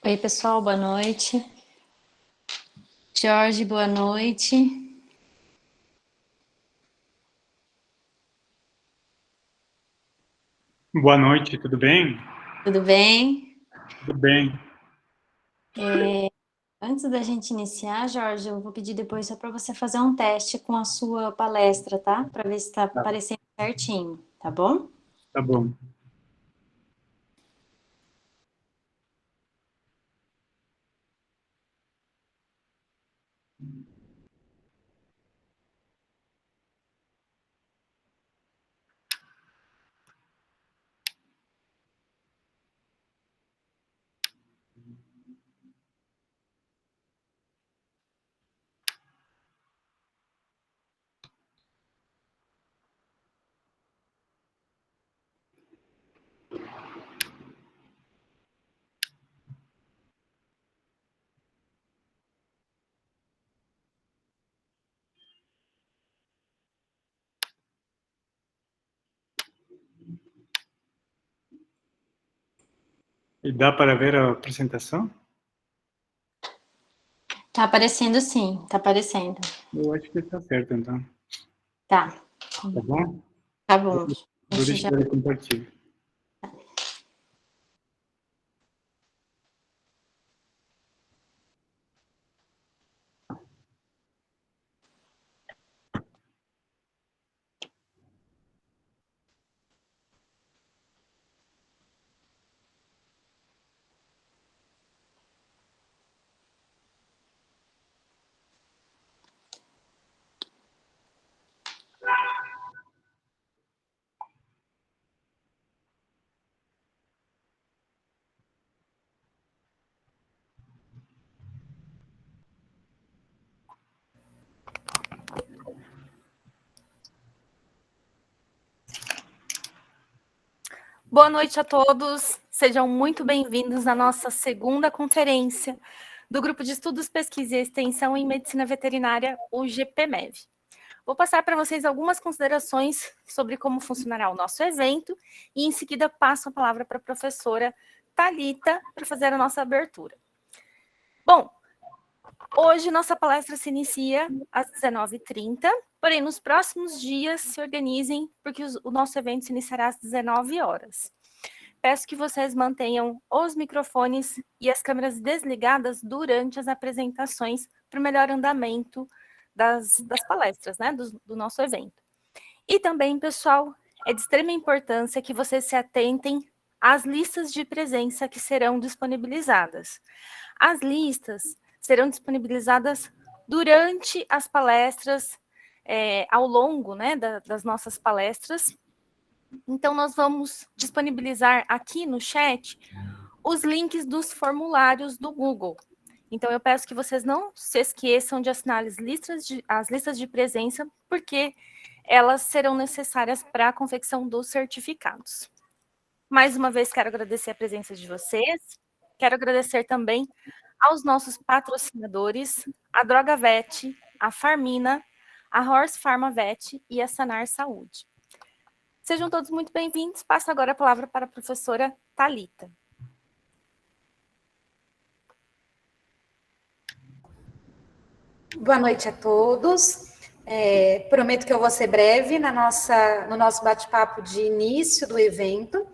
Oi, pessoal, boa noite. Jorge, boa noite. Boa noite, tudo bem? Tudo bem? Tudo bem. Antes da gente iniciar, Jorge, eu vou pedir depois só para você fazer um teste com a sua palestra, tá? Para ver se está Tá, aparecendo certinho, tá bom? tá bom. E dá para ver a apresentação? Tá aparecendo sim, tá aparecendo. Eu acho que está certo, então. Tá, Tá bom? tá bom. A Vou gente já... deixar ele compartilhar. Boa noite a todos, sejam muito bem-vindos à nossa segunda conferência do Grupo de Estudos, Pesquisa e Extensão em Medicina Veterinária, o GPMEV. Vou passar para vocês algumas considerações sobre como funcionará o nosso evento e, em seguida, passo a palavra para a professora Thalita para fazer a nossa abertura. Bom, hoje nossa palestra se inicia às 19h30, porém, nos próximos dias se organizem, porque o nosso evento se iniciará às 19 horas. Peço que vocês mantenham os microfones e as câmeras desligadas durante as apresentações para o melhor andamento das palestras, né, do nosso evento. E também, pessoal, é de extrema importância que vocês se atentem às listas de presença que serão disponibilizadas. As listas serão disponibilizadas durante as palestras, ao longo, né, das nossas palestras. Então, nós vamos disponibilizar aqui no chat os links dos formulários do Google. Então, eu peço que vocês não se esqueçam de assinar as listas de presença, porque elas serão necessárias para a confecção dos certificados. Mais uma vez, quero agradecer a presença de vocês. Quero agradecer também aos nossos patrocinadores, a Droga Vet, a Farmina, a Horse Pharma Vet e a Sanar Saúde. Sejam todos muito bem-vindos. Passo agora a palavra para a professora Thalita. Boa noite a todos. Prometo que eu vou ser breve no nosso bate-papo de início do evento.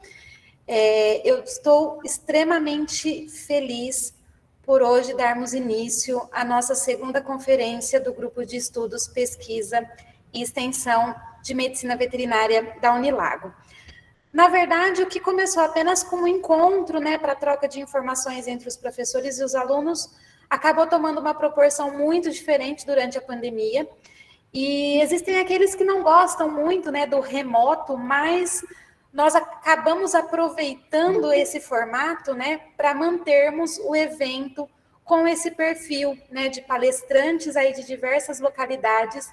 Eu estou extremamente feliz por hoje darmos início à nossa segunda conferência do Grupo de Estudos, Pesquisa e Extensão de Medicina Veterinária da Unilago. Na verdade, o que começou apenas como um encontro, né, para troca de informações entre os professores e os alunos, acabou tomando uma proporção muito diferente durante a pandemia. E existem aqueles que não gostam muito, né, do remoto, mas nós acabamos aproveitando esse formato, né, para mantermos o evento com esse perfil, né, de palestrantes aí de diversas localidades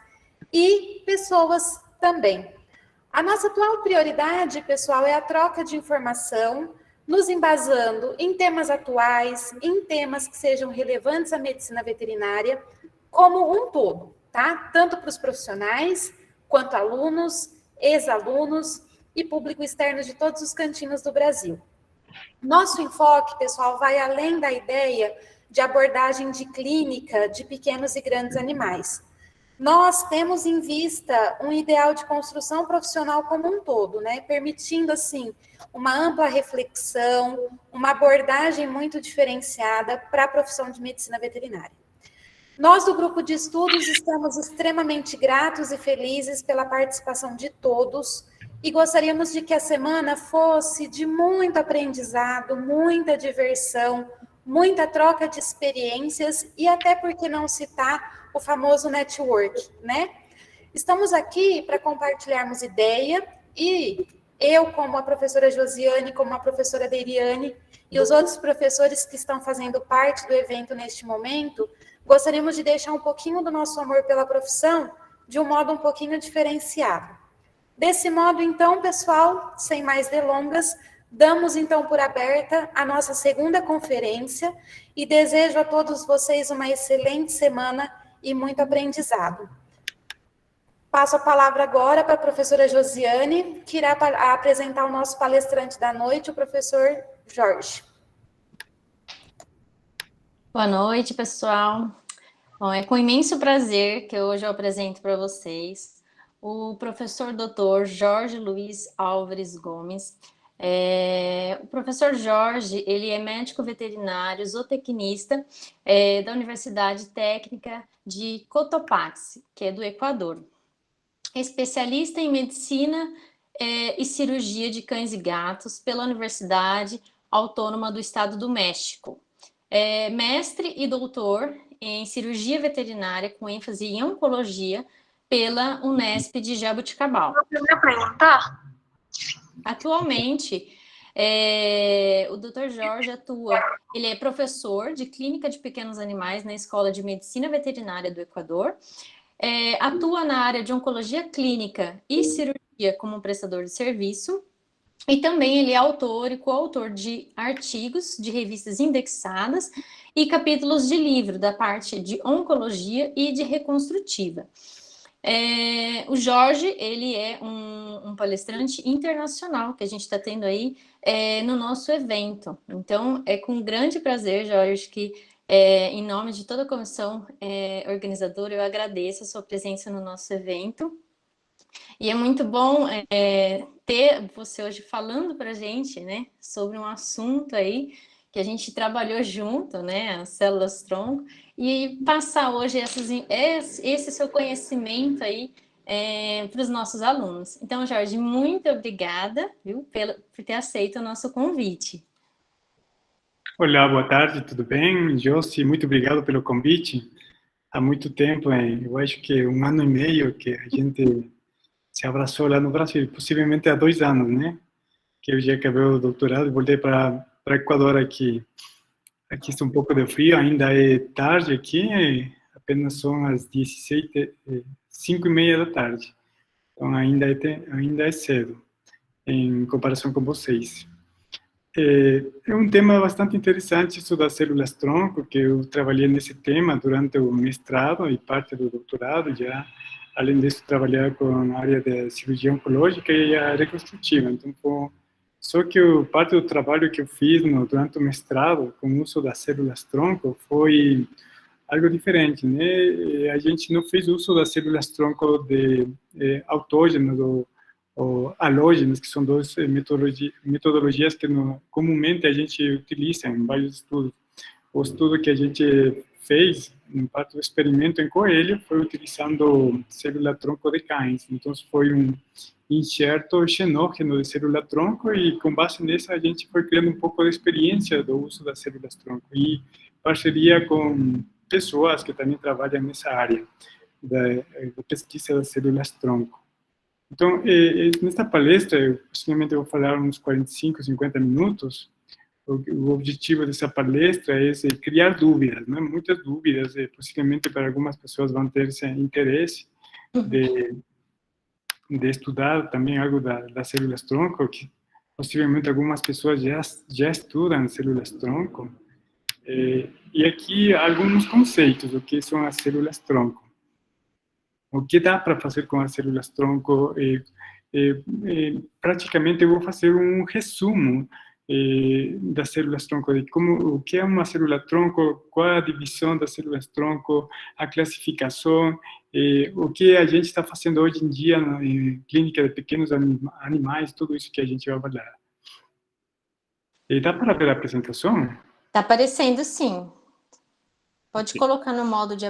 e pessoas também. A nossa atual prioridade, pessoal, é a troca de informação, nos embasando em temas atuais, em temas que sejam relevantes à medicina veterinária, como um todo, tá? Tanto para os profissionais, quanto alunos, ex-alunos e público externo de todos os cantinhos do Brasil. Nosso enfoque, pessoal, vai além da ideia de abordagem de clínica de pequenos e grandes animais. Nós temos em vista um ideal de construção profissional como um todo, né? Permitindo, assim, uma ampla reflexão, uma abordagem muito diferenciada para a profissão de medicina veterinária. Nós, do grupo de estudos, estamos extremamente gratos e felizes pela participação de todos e gostaríamos de que a semana fosse de muito aprendizado, muita diversão, muita troca de experiências e até, por que não citar, o famoso network, né? Estamos aqui para compartilharmos ideia e eu, como a professora Josiane, como a professora Deiriane e os outros professores que estão fazendo parte do evento neste momento, gostaríamos de deixar um pouquinho do nosso amor pela profissão de um modo um pouquinho diferenciado. Desse modo, então, pessoal, sem mais delongas, damos então por aberta a nossa segunda conferência e desejo a todos vocês uma excelente semana e muito aprendizado. Passo a palavra agora para a professora Josiane, que irá apresentar o nosso palestrante da noite, o professor Jorge. Boa noite, pessoal. Bom, é com imenso prazer que hoje eu apresento para vocês o professor Dr. Jorge Luiz Álvares Gomes. O professor Jorge, ele é médico veterinário, zootecnista da Universidade Técnica de Cotopaxi, que é do Equador. É especialista em medicina e cirurgia de cães e gatos pela Universidade Autônoma do Estado do México. Mestre e doutor em cirurgia veterinária com ênfase em oncologia pela Unesp de Jaboticabal. Atualmente, o Dr. Jorge ele é professor de clínica de pequenos animais na Escola de Medicina Veterinária do Equador, atua na área de oncologia clínica e cirurgia como prestador de serviço, e também ele é autor e coautor de artigos de revistas indexadas e capítulos de livro da parte de oncologia e de reconstrutiva. O Jorge, ele é um palestrante internacional que a gente está tendo aí no nosso evento. Então, é com grande prazer, Jorge, que em nome de toda a comissão organizadora, eu agradeço a sua presença no nosso evento. E é muito bom ter você hoje falando para a gente, né, sobre um assunto aí que a gente trabalhou junto, né, as células-tronco, e passar hoje esse seu conhecimento aí para os nossos alunos. Então, Jorge, muito obrigada, viu, por ter aceito o nosso convite. Olá, boa tarde, tudo bem? Josi, muito obrigado pelo convite. Há muito tempo, eu acho que 1 ano e meio que a gente se abraçou lá no Brasil, possivelmente há 2 anos, né? Que eu já acabei o doutorado e voltei para Equador aqui. Aqui está um pouco de frio, ainda é tarde aqui, apenas são as 5:30 da tarde. Então ainda é cedo, em comparação com vocês. É um tema bastante interessante isso das células-tronco, que eu trabalhei nesse tema durante o mestrado e parte do doutorado já. Além disso, trabalhar com a área de cirurgia oncológica e a reconstrutiva. Então, só que parte do trabalho que eu fiz durante o mestrado, com o uso das células-tronco, foi algo diferente, né? A gente não fez uso das células-tronco autógenas ou halógenas, que são 2 metodologias que comumente a gente utiliza em vários estudos. O estudo que a gente fez, em parte do experimento em coelho, foi utilizando célula-tronco de cães. Então, foi um enxerto xenógeno de célula-tronco e, com base nisso, a gente foi criando um pouco de experiência do uso das células-tronco e parceria com pessoas que também trabalham nessa área da pesquisa das células-tronco. Então, nesta palestra, eu possivelmente vou falar uns 45, 50 minutos. O objetivo dessa palestra é criar dúvidas, né? Muitas dúvidas, possivelmente para algumas pessoas vão ter esse interesse de estudar também algo das células-tronco, que possivelmente algumas pessoas já estudam células-tronco. E aqui alguns conceitos, o que são as células-tronco. O que dá para fazer com as células-tronco? Praticamente eu vou fazer um resumo das células-tronco, de o que é uma célula-tronco, qual a divisão das células-tronco, a classificação, o que a gente está fazendo hoje em dia na clínica de pequenos animais, tudo isso que a gente vai avaliar. Dá para ver a apresentação? Está aparecendo, sim. Pode colocar no modo de...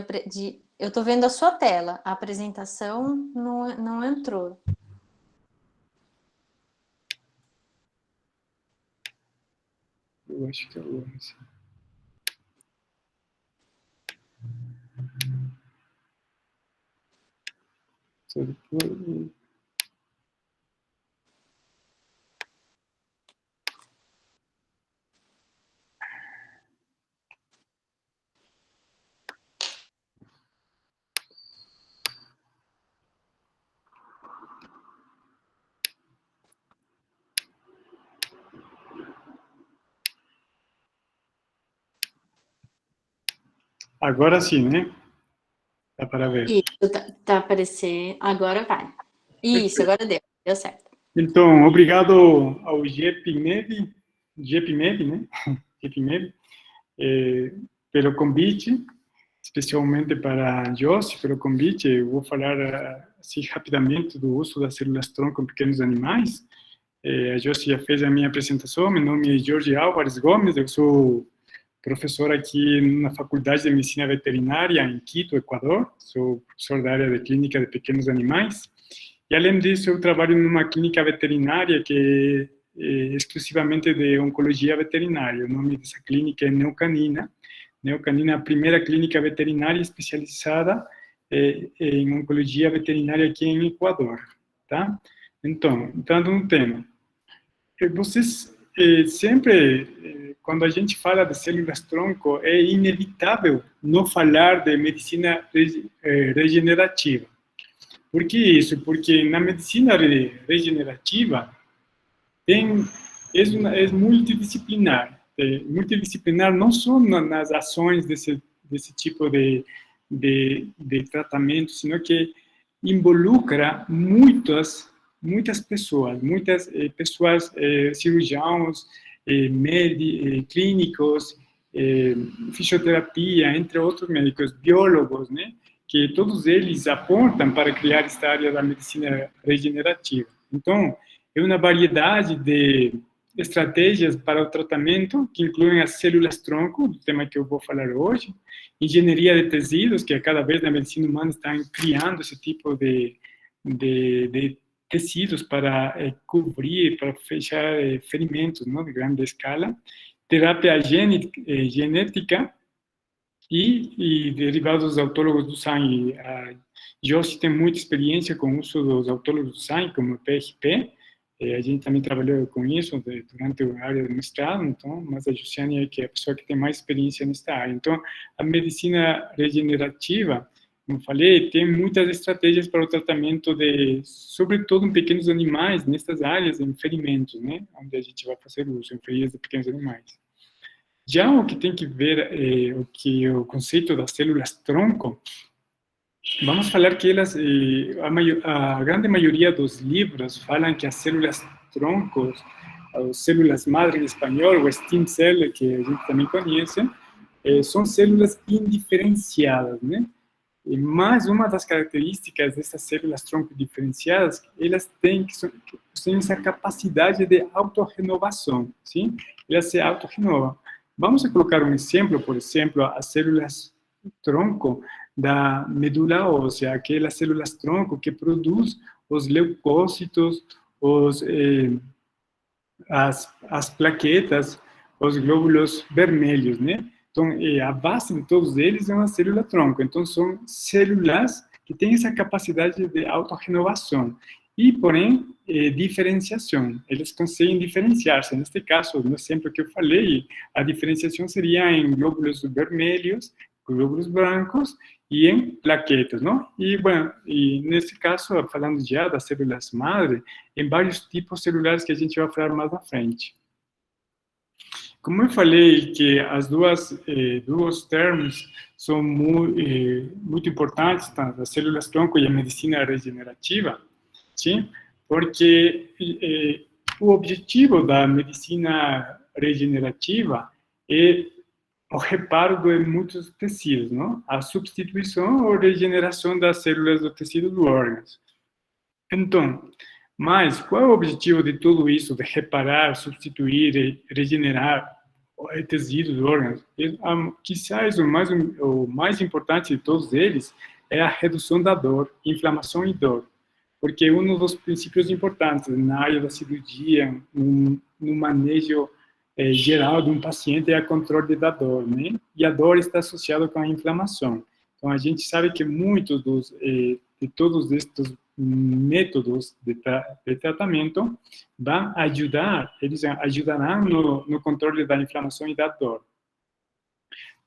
Eu estou vendo a sua tela, a apresentação não entrou. Eu acho que é o... Só depois... Agora sim, né? Dá para ver. Isso, tá aparecendo. Agora vai. Isso, agora deu certo. Então, obrigado ao GPMEV, né? GPMEV, pelo convite, especialmente para a Josi, pelo convite. Eu vou falar assim rapidamente do uso das células-tronco em pequenos animais. A Josi já fez a minha apresentação. Meu nome é Jorge Álvares Gomes, eu sou professor aqui na Faculdade de Medicina Veterinária em Quito, Equador. Sou professor da área de clínica de pequenos animais. E, além disso, eu trabalho numa clínica veterinária que é exclusivamente de oncologia veterinária. O nome dessa clínica é Neocanina. Neocanina é a primeira clínica veterinária especializada em oncologia veterinária aqui em Equador. Tá? Então, entrando no tema. Vocês sempre, quando a gente fala de células-tronco, é inevitável não falar de medicina regenerativa. Por que isso? Porque na medicina regenerativa é multidisciplinar. Multidisciplinar não só nas ações desse tipo de tratamento, sino que involucra muitas pessoas, cirurgiãos, clínicos, fisioterapia, entre outros médicos, biólogos, né? Que todos eles apontam para criar esta área da medicina regenerativa. Então, é uma variedade de estratégias para o tratamento, que incluem as células-tronco, do tema que eu vou falar hoje, engenharia de tecidos, que cada vez na medicina humana está criando esse tipo de tecidos para cobrir, para fechar ferimentos, não, de grande escala, terapia genética, e derivados autólogos do sangue. A Josi tem muita experiência com o uso dos autólogos do sangue, como o PRP. A gente também trabalhou com isso durante a área do mestrado, então, mas a Josiane é a pessoa que tem mais experiência nesta área. Então, a medicina regenerativa, como falei, tem muitas estratégias para o tratamento sobretudo em pequenos animais, nestas áreas, em ferimentos, né, onde a gente vai fazer uso, em feridas de pequenos animais. Já o que tem que ver, o conceito das células-tronco, vamos falar que elas, a grande maioria dos livros falam que as células-tronco, as células-madre em espanhol, o stem cell, que a gente também conhece, são células indiferenciadas, né? Mas uma das características dessas células-tronco diferenciadas, elas têm essa capacidade de autorrenovação, sim? Elas se autorrenovam. Vamos colocar um exemplo, por exemplo, as células-tronco da medula óssea, aquelas células-tronco que produzem os leucócitos, as plaquetas, os glóbulos vermelhos, né? Então, a base de todos eles é uma célula-tronco. Então, são células que têm essa capacidade de autorrenovação. E, porém, diferenciação. Eles conseguem diferenciar-se. Neste caso, no exemplo que eu falei, a diferenciação seria em glóbulos vermelhos, glóbulos brancos e em plaquetas, não? E, bueno, nesse caso, falando já das células-madre, em vários tipos celulares que a gente vai falar mais à frente. Como eu falei que as duas termos são muito importantes, tanto as células-tronco e a medicina regenerativa, sim? Porque o objetivo da medicina regenerativa é o reparo de muitos tecidos, não? A substituição ou regeneração das células do tecido dos órgãos. Então, mas qual é o objetivo de tudo isso, de reparar, substituir e regenerar tecidos, órgãos? Quizás o mais importante de todos eles é a redução da dor, inflamação e dor, porque um dos princípios importantes na área da cirurgia, no manejo geral de um paciente é o controle da dor, né? E a dor está associada com a inflamação. Então, a gente sabe que muitos de todos estes métodos de tratamento vão ajudar, eles ajudarão no controle da inflamação e da dor.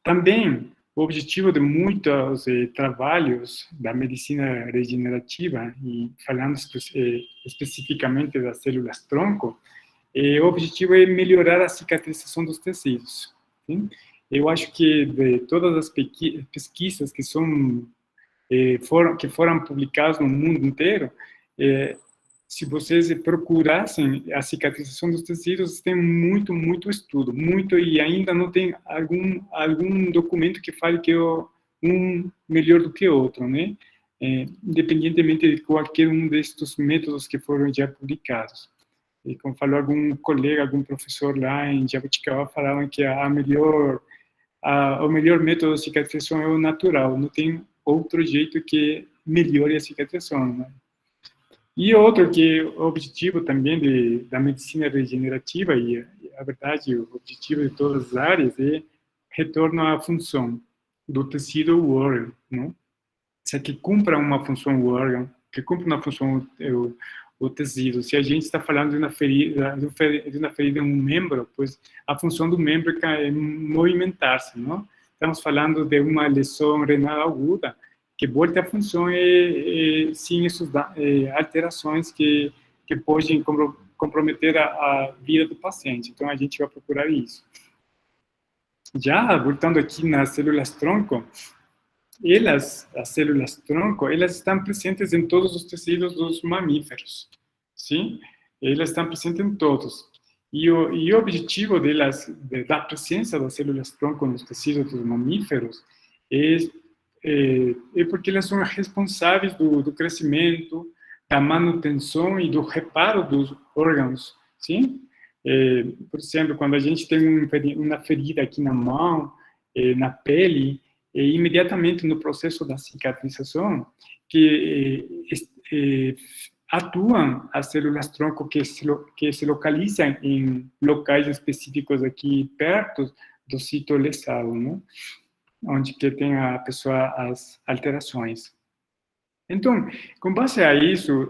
Também, o objetivo de muitos trabalhos da medicina regenerativa, e falando especificamente das células-tronco, o objetivo é melhorar a cicatrização dos tecidos. Sim? Eu acho que de todas as pesquisas que foram publicadas no mundo inteiro, se vocês procurassem a cicatrização dos tecidos, tem muito estudo, e ainda não tem algum documento que fale que um melhor do que o outro, né? Independentemente de qualquer um destes métodos que foram já publicados. E como falou algum colega, algum professor lá em Jabuticaba, falavam que o melhor método de cicatrização é o natural, não tem outro jeito que melhore a cicatrização, né? E outro que o objetivo também da medicina regenerativa, e a verdade, o objetivo de todas as áreas é retorno à função do tecido ou órgão, não? Se que cumpra uma função o órgão, que cumpra uma função o tecido. Se a gente está falando de uma ferida em um membro, pois a função do membro é movimentar-se, não? Estamos falando de uma lesão renal aguda, que volta a função sem essas alterações que podem comprometer a vida do paciente. Então, a gente vai procurar isso. Já, voltando aqui nas células-tronco, as células-tronco, elas estão presentes em todos os tecidos dos mamíferos, sim? Elas estão presentes em todos. E o objetivo da presença das células-tronco nos tecidos dos mamíferos é porque elas são responsáveis do crescimento, da manutenção e do reparo dos órgãos, sim? Por exemplo, quando a gente tem uma ferida aqui na mão, na pele, imediatamente no processo da cicatrização, que atuam as células-tronco que se localizam em locais específicos aqui perto do sítio lesado, né? Onde que tem a pessoa as alterações. Então, com base a isso,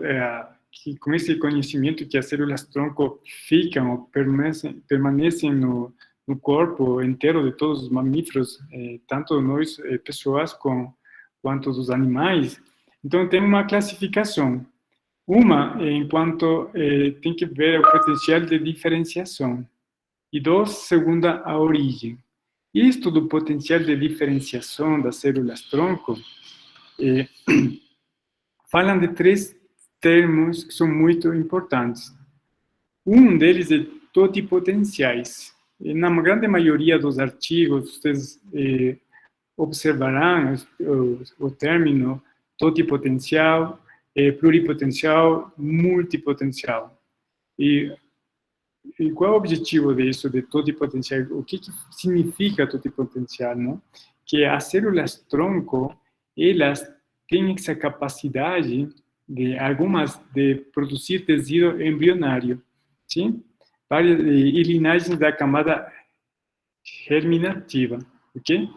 com esse conhecimento que as células-tronco ficam ou permanecem no corpo inteiro de todos os mamíferos, tanto nós, pessoas, quanto dos animais, então tem uma classificação. Uma, enquanto tem que ver o potencial de diferenciação. E dois, segunda, a origem. Isto do potencial de diferenciação das células-tronco falam de três termos que são muito importantes. Um deles é totipotenciais. Na grande maioria dos artigos, vocês observarão o término totipotencial, pluripotencial, multipotencial. E qual é o objetivo disso, de totipotencial? O que significa totipotencial, não? Que as células-tronco, elas têm essa capacidade de produzir tecido embrionário, sim? E linagens da camada germinativa, ok?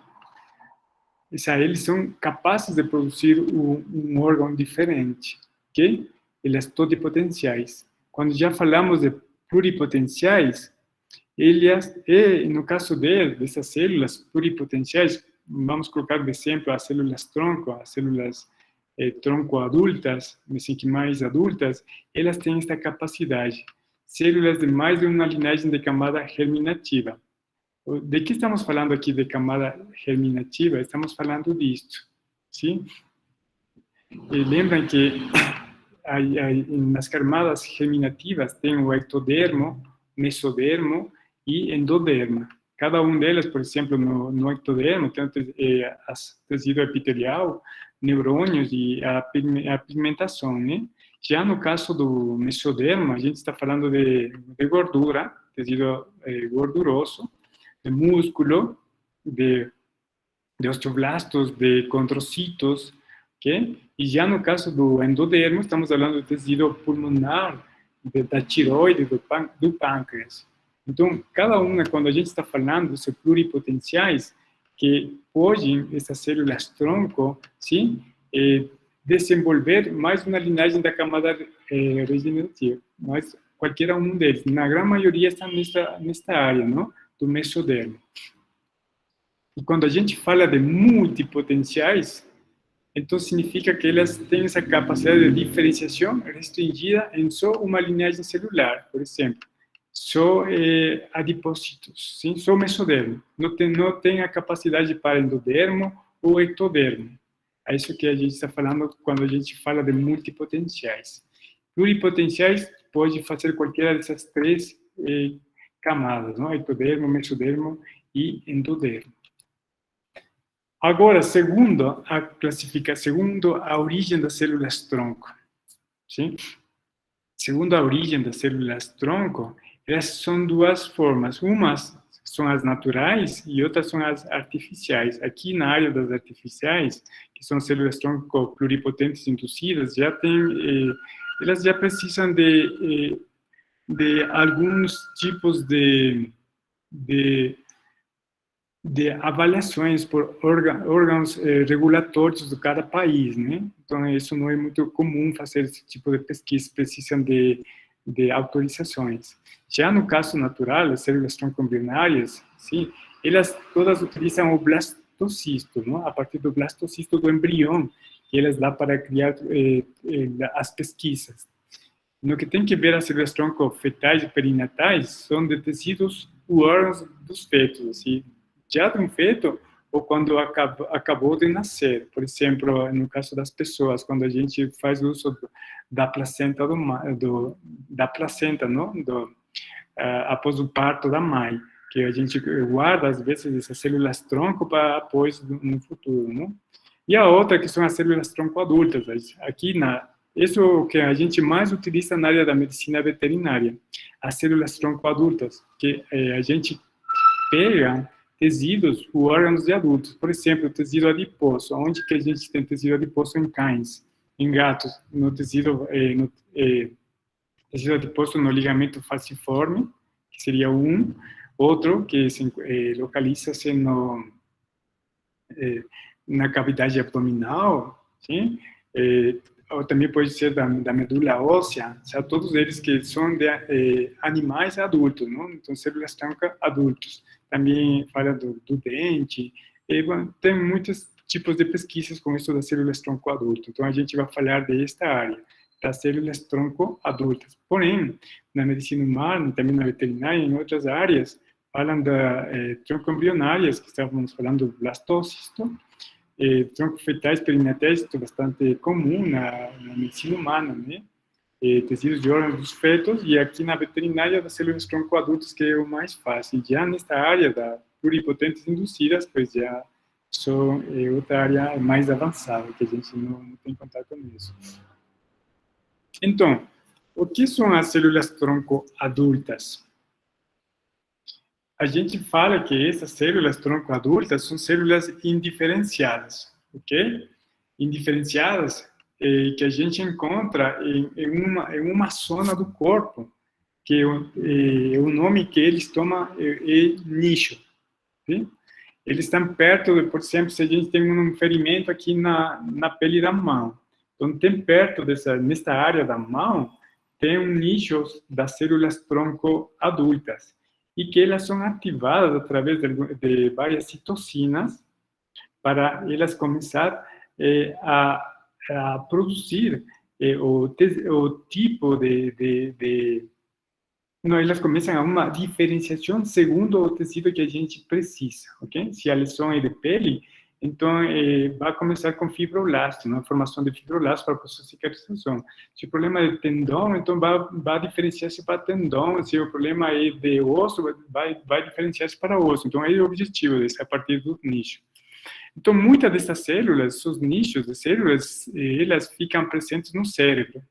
Eles são capazes de produzir um órgão diferente, ok? Elas totipotenciais. Quando já falamos de pluripotenciais, elas, no caso dessas células pluripotenciais, vamos colocar de exemplo as células-tronco, as células tronco adultas, assim que mais adultas, elas têm esta capacidade. Células de mais de uma linhagem de camada germinativa. De que estamos falando aqui de camada germinativa? Estamos falando disto, sim? E lembrem que nas camadas germinativas tem o ectodermo, mesodermo e endodermo. Cada um deles, por exemplo, no ectodermo tem o tecido epitelial, neurônios e a pigmentação, né? Já no caso do mesodermo, a gente está falando de gordura, tecido gorduroso, de músculo, de osteoblastos, de condrocitos, ok? E já no caso do endodermo, estamos falando do tecido pulmonar, da tireoide, do pâncreas. Então, cada uma, quando a gente está falando de pluripotenciais, que podem, essas células-tronco, sim, desenvolver mais uma linhagem da camada regenerativa, mas qualquer um deles, na grande maioria está nesta área, não? Do mesodermo. E quando a gente fala de multipotenciais, então significa que elas têm essa capacidade de diferenciação restringida em só uma linhagem celular, por exemplo, só adipócitos, sim? Só mesodermo. Não tem a capacidade para endodermo ou ectodermo. É isso que a gente está falando quando a gente fala de multipotenciais. Pluripotenciais pode fazer qualquer dessas três camadas, não? Ectodermo, mesodermo e endodermo. Agora, segundo a origem das células-tronco, sim? Segundo a origem das células-tronco, elas são duas formas. Umas são as naturais e outras são as artificiais. Aqui na área das artificiais, que são células-tronco pluripotentes induzidas, elas já precisam de alguns tipos de avaliações por órgãos regulatórios de cada país, né? Então, isso não é muito comum fazer esse tipo de pesquisa, precisam de autorizações. Já no caso natural, as células-tronco embrionárias, sim, elas todas utilizam o blastocisto, não? A partir do blastocisto do embrião, que elas dá para criar as pesquisas. No que tem que ver as células-tronco fetais e perinatais, são de tecidos ou órgãos dos fetos, assim, já de um feto ou quando acabou de nascer. Por exemplo, no caso das pessoas, quando a gente faz uso da placenta da placenta, não? Após o parto da mãe, que a gente guarda às vezes essas células-tronco para depois no futuro, não? E a outra que são as células-tronco adultas. Aqui isso é o que a gente mais utiliza na área da medicina veterinária, as células-tronco adultas, que a gente pega tecidos ou órgãos de adultos. Por exemplo, o tecido adiposo. Onde que a gente tem tecido adiposo? Em cães, em gatos, no tecido adiposo no ligamento falciforme, que seria um. Outro que localiza-se na cavidade abdominal, sim? Ou também pode ser da medula óssea, todos eles que são de animais adultos, não? Então, células-tronco adultos. Também fala do dente, tem muitos tipos de pesquisas com isso das células-tronco adulto. Então, a gente vai falar desta área, das células-tronco adultas. Porém, na medicina humana, também na veterinária e em outras áreas, falam da tronco embrionárias, que estávamos falando do blastocisto, troncos fetais perinatais, isso é bastante comum na medicina humana, né? Tecidos de órgãos dos fetos, e aqui na veterinária das células tronco adultas, que é o mais fácil. Já nesta área da pluripotentes induzidas, pois já são outra área mais avançada, que a gente não tem contato com isso. Então, o que são as células tronco adultas? A gente fala que essas células tronco adultas são células indiferenciadas, ok? Indiferenciadas que a gente encontra em uma zona do corpo, que o nome que eles tomam é nicho. Sim? Eles estão perto, por exemplo, se a gente tem um ferimento aqui na pele da mão. Então, tem perto nesta área da mão, tem um nicho das células tronco adultas, e que elas são ativadas através de várias citocinas para elas começar a produzir o tipo não, elas começam a uma diferenciação segundo o tecido que a gente precisa, ok? Se a lesão é de pele, Então, vai começar com fibroblasto, né? Formação de fibroblasto para a cicatrização. Se o problema é tendão, então vai diferenciar-se para tendão. Se o problema é de osso, vai diferenciar-se para osso. Então, é o objetivo desse, a partir do nicho. Então, muitas dessas células, os nichos de células, elas ficam presentes no cérebro.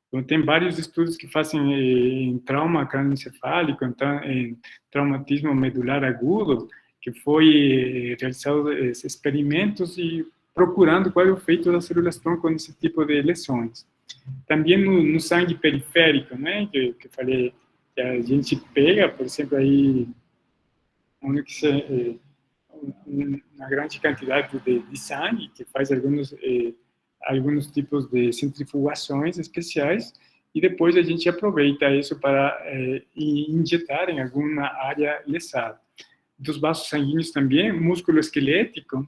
Então, tem vários estudos que fazem em trauma crânioencefálico, em traumatismo medular agudo, que foi realizado experimentos e procurando qual é o efeito das células-tronco nesse tipo de lesões. Também no sangue periférico, né, que falei, que a gente pega, por exemplo, aí, onde que se, uma grande quantidade de sangue, que faz alguns tipos de centrifugações especiais, e depois a gente aproveita isso para injetar em alguma área lesada. Dos vasos sanguíneos também, músculo esquelético,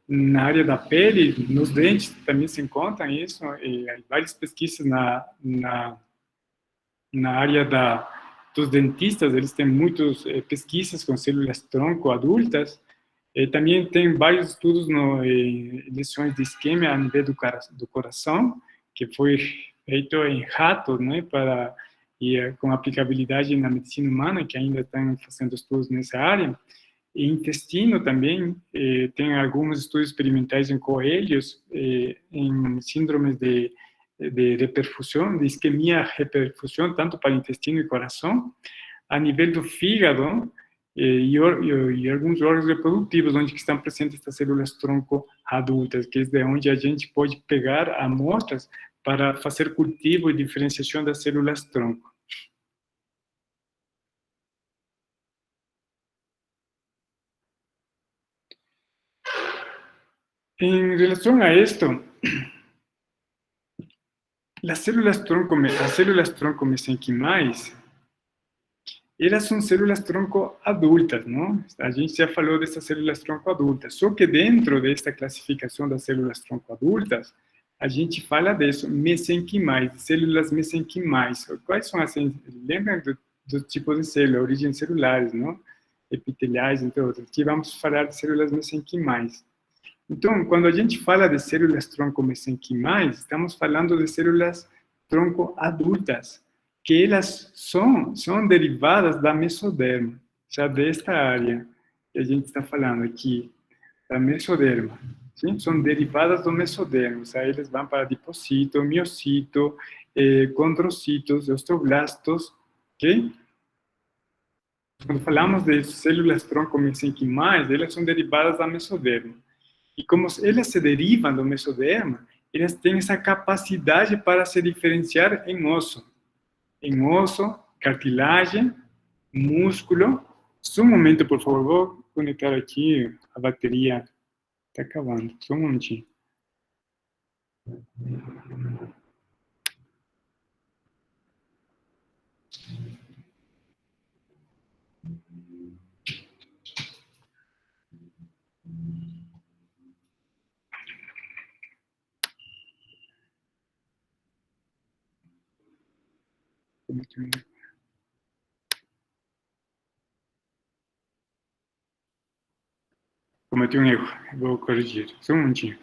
na área da pele, nos dentes também se encontra isso, e há várias pesquisas na área dos dentistas, eles têm muitas pesquisas com células-tronco adultas, também tem vários estudos em lesões de isquemia a nível do coração, que foi feito em ratos, né, com aplicabilidade na medicina humana, que ainda estão fazendo estudos nessa área. E intestino também, tem alguns estudos experimentais em coelhos, em síndromes de reperfusão, de isquemia-reperfusão, tanto para intestino e coração. A nível do fígado, e alguns órgãos reprodutivos, onde estão presentes essas células-tronco adultas, que é de onde a gente pode pegar amostras para fazer cultivo e diferenciação das células-tronco. En relación a esto, as células-tronco mesenquimais, elas são células-tronco adultas, não? A gente já falou dessas células-tronco adultas, só que dentro desta classificação das células-tronco adultas, a gente fala disso, mesenquimais, células mesenquimais. Quais são as... Lembram do tipo de célula, origens celulares, não? Epiteliais, entre outros. Aqui vamos falar de células mesenquimais. Então, quando a gente fala de células-tronco mesenquimais, estamos falando de células-tronco adultas, que elas são derivadas da mesoderma, já desta área que a gente está falando aqui, da mesoderma. Sim? São derivadas do mesoderma, aí eles vão para adipocito, miocito, condrocitos, osteoblastos, ok? Quando falamos de células-tronco mesenquimais, elas são derivadas da mesoderma. E como elas se derivam do mesoderma, elas têm essa capacidade para se diferenciar em osso. Em osso, cartilagem, músculo. Só um momento, por favor, vou conectar aqui, a bateria está acabando. Só um momentinho. Cometi um erro, vou corrigir. Só um momentinho.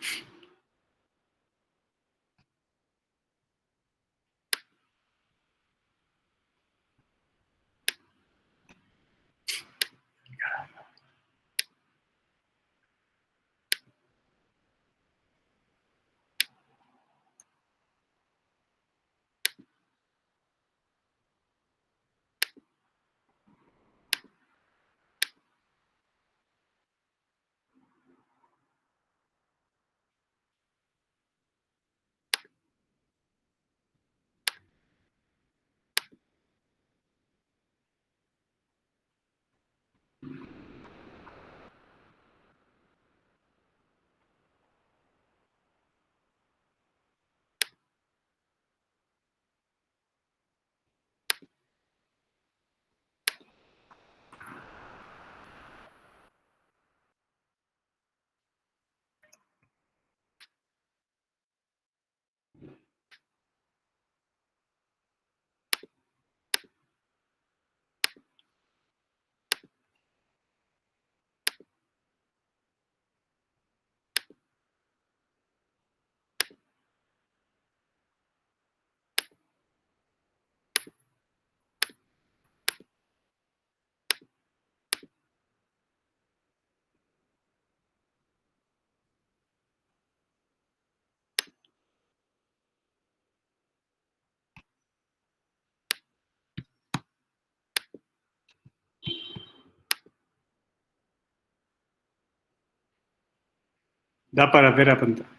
Dá para ver a pantalla?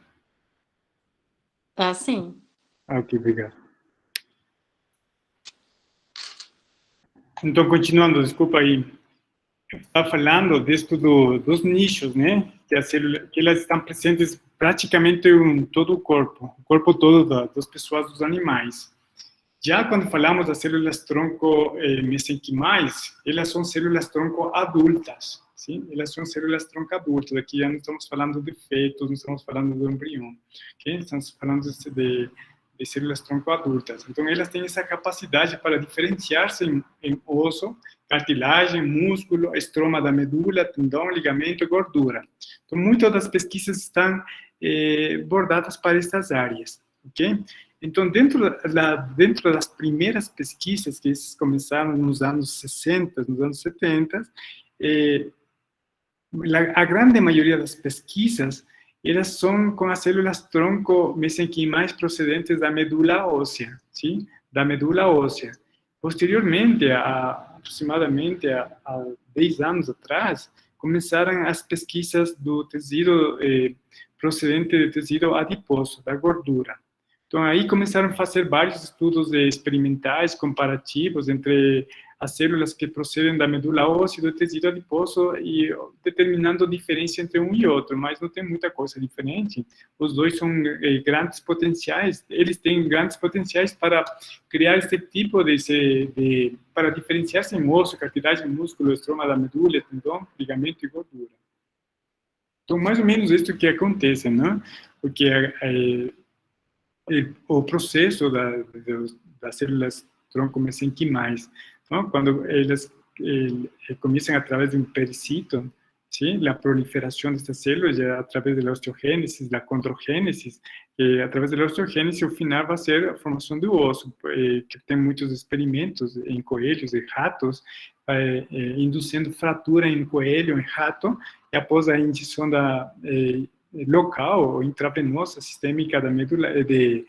Tá, sim. Ok, obrigado. Então, continuando, desculpa aí. Está falando disso dos nichos, né? Que elas estão presentes praticamente em todo o corpo todo das pessoas, dos animais. Já quando falamos das células-tronco mesenquimais, elas são células-tronco adultas, sim? Elas são células-tronco adultas. Aqui já não estamos falando de fetos, não estamos falando do embrião, ok? Estamos falando de células-tronco adultas. Então, elas têm essa capacidade para diferenciar-se em osso, cartilagem, músculo, estroma da medula, tendão, ligamento e gordura. Então, muitas das pesquisas estão bordadas para estas áreas, ok? Então, dentro das primeiras pesquisas, que começaram nos anos 60, nos anos 70, a grande maioria das pesquisas, elas são com as células-tronco mesenquimais procedentes da medula óssea, sim? Da medula óssea. Posteriormente, aproximadamente há 10 anos atrás, começaram as pesquisas do tecido procedente do tecido adiposo, da gordura. Então, aí começaram a fazer vários estudos experimentais, comparativos, entre as células que procedem da medula óssea e do tecido adiposo, e determinando a diferença entre um e outro, mas não tem muita coisa diferente. Os dois são grandes potenciais, eles têm grandes potenciais para criar esse tipo para diferenciar-se em osso, cartilagem, músculo, estroma da medula, tendão, ligamento e gordura. Então, mais ou menos isso que acontece, não? Porque o processo das células tronco mesenquimais, não? Quando elas começam através de um pericito, sim, a proliferação dessas células através da osteogênese, da condrogênese, através da osteogênese, o final vai ser a formação do osso, que tem muitos experimentos em coelhos e ratos, induzindo fratura em coelho, em rato, e após a injeção local ou intravenosa sistêmica da medula de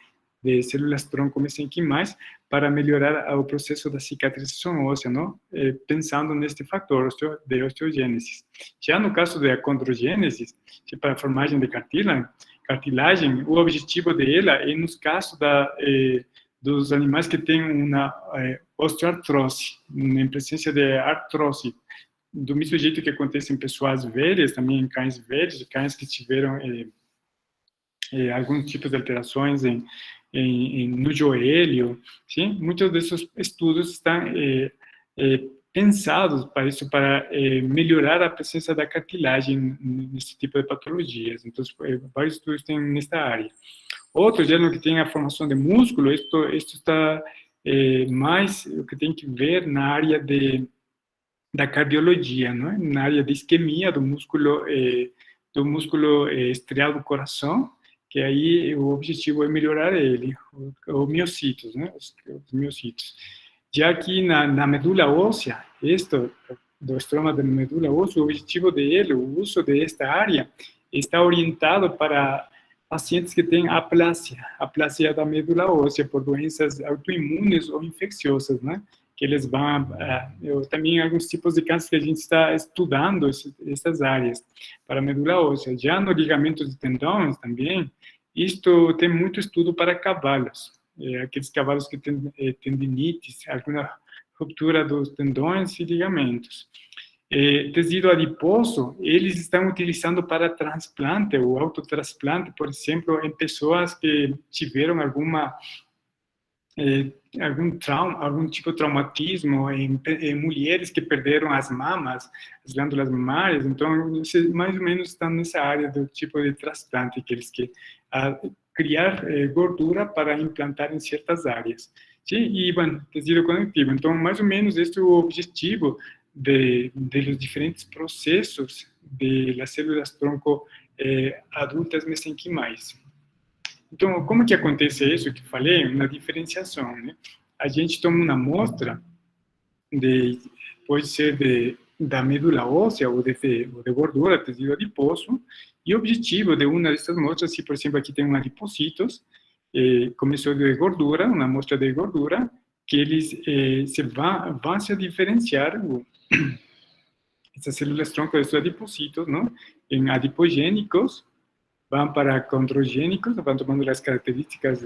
células-tronco mesenquimais para melhorar o processo da cicatrização óssea, não? Pensando neste fator de osteogênese. Já no caso da condrogênese, para a formagem de cartilagem, o objetivo dela é nos casos dos animais que têm uma osteoartrose, em presença de artrose, do mesmo jeito que acontece em pessoas velhas, também em cães velhos, cães que tiveram alguns tipos de alterações no joelho, sim? Muitos desses estudos estão pensados para isso, para melhorar a presença da cartilagem nesse tipo de patologias. Então, vários estudos têm nesta área. Outro, já no que tem a formação de músculo, isto está mais o que tem que ver na área da cardiologia, não é? Na área de isquemia do músculo estriado do coração, que aí o objetivo é melhorar ele, os miocitos, né? Os miocitos. Já aqui na medula óssea, do estroma da medula óssea, o objetivo dele, o uso desta área, está orientado para pacientes que têm aplasia da medula óssea por doenças autoimunes ou infecciosas, né? Que eles vão, também alguns tipos de câncer que a gente está estudando essas áreas para a medula óssea. Já no ligamento de tendões também, isto tem muito estudo para cavalos, aqueles cavalos que têm tendinites, alguma ruptura dos tendões e ligamentos. Tecido adiposo, eles estão utilizando para transplante ou autotransplante, por exemplo, em pessoas que tiveram algum trauma, algum tipo de traumatismo em mulheres que perderam as mamas, as glândulas mamárias. Então, mais ou menos estão nessa área do tipo de transplante, que eles querem criar gordura para implantar em certas áreas. Sim? E, bueno, tecido conectivo. Então, mais ou menos, este é o objetivo de los diferentes processos das células-tronco adultas mesenquimais. Então, como que acontece isso que falei? Uma diferenciação, né? A gente toma uma amostra, pode ser da medula óssea ou de gordura, tecido adiposo, e o objetivo de uma dessas amostras, se por exemplo aqui tem um adipocitos, começou de gordura, uma amostra de gordura, que eles vão se diferenciar, essas células-tronco desses adipocitos, não? Em adipogênicos van para condrogénicos, van tomando las características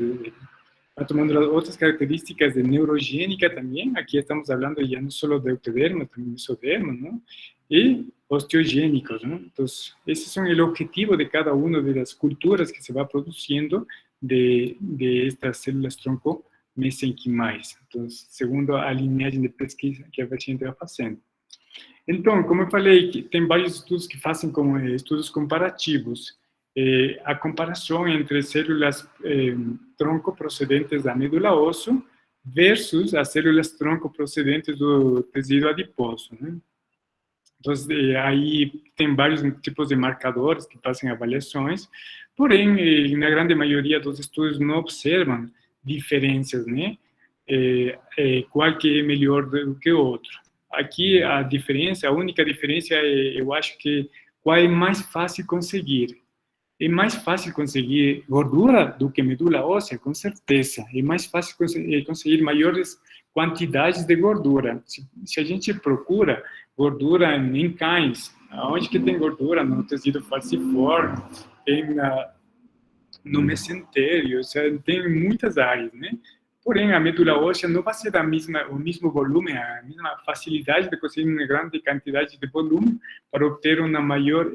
van tomando las otras características de neurogénica también. Aquí estamos hablando ya no solo de ectodermo, también mesodermo, ¿no? Y osteogénicos, ¿no? Entonces, ese es el objetivo de cada una de las culturas que se va produciendo de estas células tronco mesenquimais. Entonces, segundo a linhagem de pesquisa que a gente vai fazendo. Então, como eu falei, tem vários estudos que fazem como estudos comparativos. A comparação entre células tronco procedentes da medula óssea versus as células tronco procedentes do tecido adiposo, né? Então, aí tem vários tipos de marcadores que fazem avaliações, porém, na grande maioria dos estudos não observam diferenças, né? Qual que é melhor do que o outro. Aqui a diferença, a única diferença eu acho que qual é mais fácil conseguir. É mais fácil conseguir gordura do que medula óssea, com certeza. É mais fácil conseguir maiores quantidades de gordura. Se a gente procura gordura em cães, onde que tem gordura? No tecido falciforme, no mesentério, tem muitas áreas, né? Porém, a medula óssea não vai ser o mesmo volume, a mesma facilidade de conseguir uma grande quantidade de volume para obter uma maior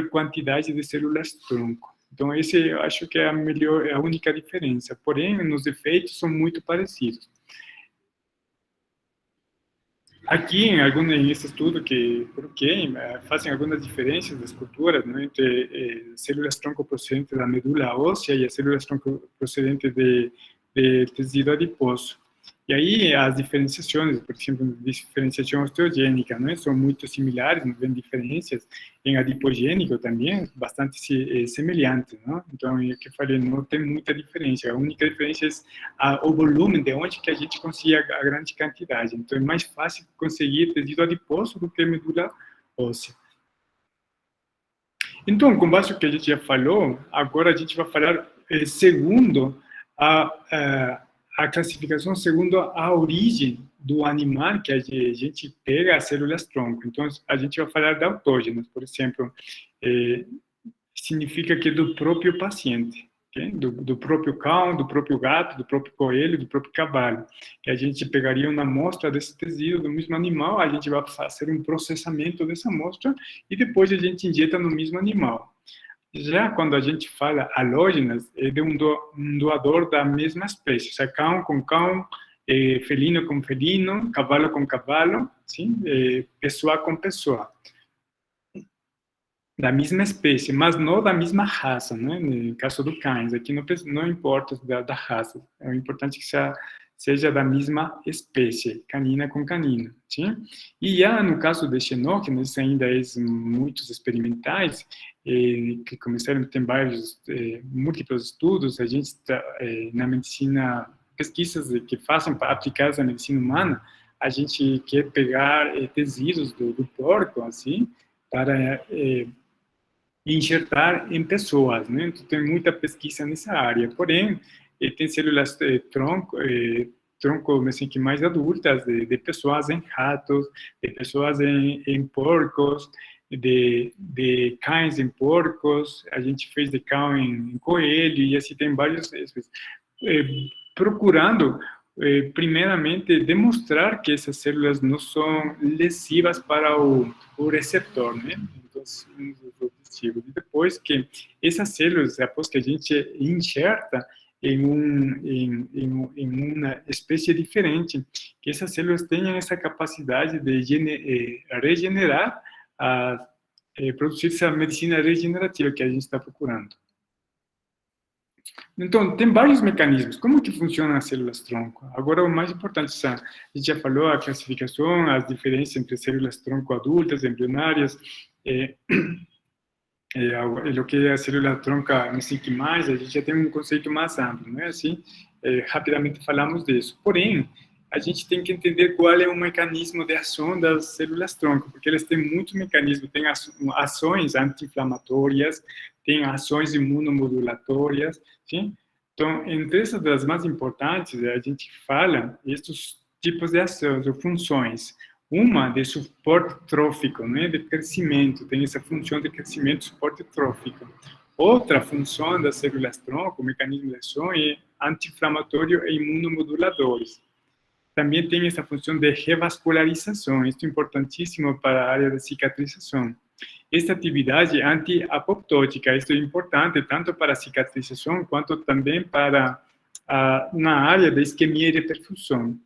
quantidade de células tronco. Então, esse eu acho que é a única diferença. Porém, nos efeitos são muito parecidos. Aqui, em esse estudo que coloquei, fazem algumas diferenças das culturas, né, entre células tronco procedentes da medula óssea e as células tronco procedentes de tecido adiposo. E aí, as diferenciações, por exemplo, diferenciação osteogênica, né, são muito similares, não tem diferenças. Em adipogênico também, bastante semelhantes, né? Então, o que eu falei, não tem muita diferença. A única diferença é o volume, de onde que a gente consegue a grande quantidade. Então, é mais fácil conseguir tecido adiposo do que medula óssea. Então, com base no que a gente já falou, agora a gente vai falar segundo a classificação segundo a origem do animal que a gente pega as células tronco. Então, a gente vai falar de autógenas, por exemplo, significa que do próprio paciente, okay? do próprio cão, do próprio gato, do próprio coelho, do próprio cavalo. Que a gente pegaria uma amostra desse tecido do mesmo animal, a gente vai fazer um processamento dessa amostra e depois a gente injeta no mesmo animal. Já quando a gente fala halógenas, é de um doador da mesma espécie, ou seja, cão com cão, felino com felino, cavalo com cavalo, sim? Pessoa com pessoa. Da mesma espécie, mas não da mesma raça, né? No caso do cães, aqui não importa da raça, é importante que seja da mesma espécie, canina com canino, sim? E já no caso de xenóquenos, ainda é muitos experimentais, que começaram, tem vários, múltiplos estudos, a gente está na medicina, pesquisas que fazem para aplicar na medicina humana, a gente quer pegar tecidos do porco, assim, para injertar em pessoas, né? Então, tem muita pesquisa nessa área, porém, tem células tronco mesenquimais adultas, de pessoas em ratos, de pessoas em porcos, de cães em porcos, a gente fez de cão em coelho, e assim tem vários, procurando, primeiramente, demonstrar que essas células não são lesivas para o receptor, né? Então, um dos objetivos. E depois que essas células, após que a gente injerta em uma espécie diferente, que essas células tenham essa capacidade de regenerar, produzir essa medicina regenerativa que a gente está procurando. Então, tem vários mecanismos. Como que funcionam as células tronco? Agora, o mais importante, a gente já falou a classificação, as diferenças entre células tronco adultas, embrionárias, o que é a célula tronca mesenquimais, a gente já tem um conceito mais amplo, não é assim? Rapidamente falamos disso. Porém, a gente tem que entender qual é o mecanismo de ação das células tronco, porque elas têm muitos mecanismos, tem ações anti-inflamatórias, tem ações imunomodulatórias, sim? Então, entre essas das mais importantes, a gente fala estes tipos de ações ou funções. Uma de suporte trófico, né, de crescimento, tem essa função de crescimento e suporte trófico. Outra função das células-tronco, o mecanismo de ação, é anti-inflamatório e imunomoduladores. Também tem essa função de revascularização, isso é importantíssimo para a área de cicatrização. Esta atividade anti-apoptótica, isso é importante tanto para a cicatrização quanto também para na área da isquemia e de perfusão.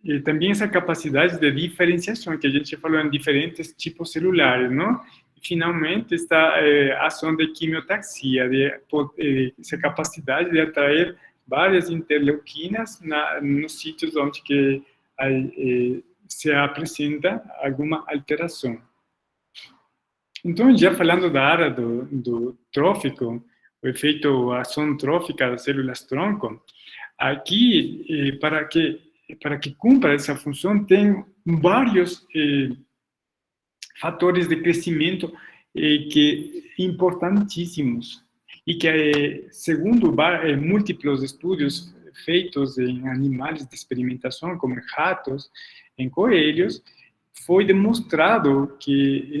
E também essa capacidade de diferenciação, que a gente falou em diferentes tipos celulares, não? E, finalmente, esta ação de quimiotaxia, essa capacidade de atrair várias interleuquinas nos sítios onde que se apresenta alguma alteração. Então, já falando da área do trófico, o efeito ação trófica das células-tronco, aqui, para que cumpra essa função, tem vários fatores de crescimento que importantíssimos e que, segundo múltiplos estudos feitos em animais de experimentação, como em ratos, em coelhos, foi demonstrado que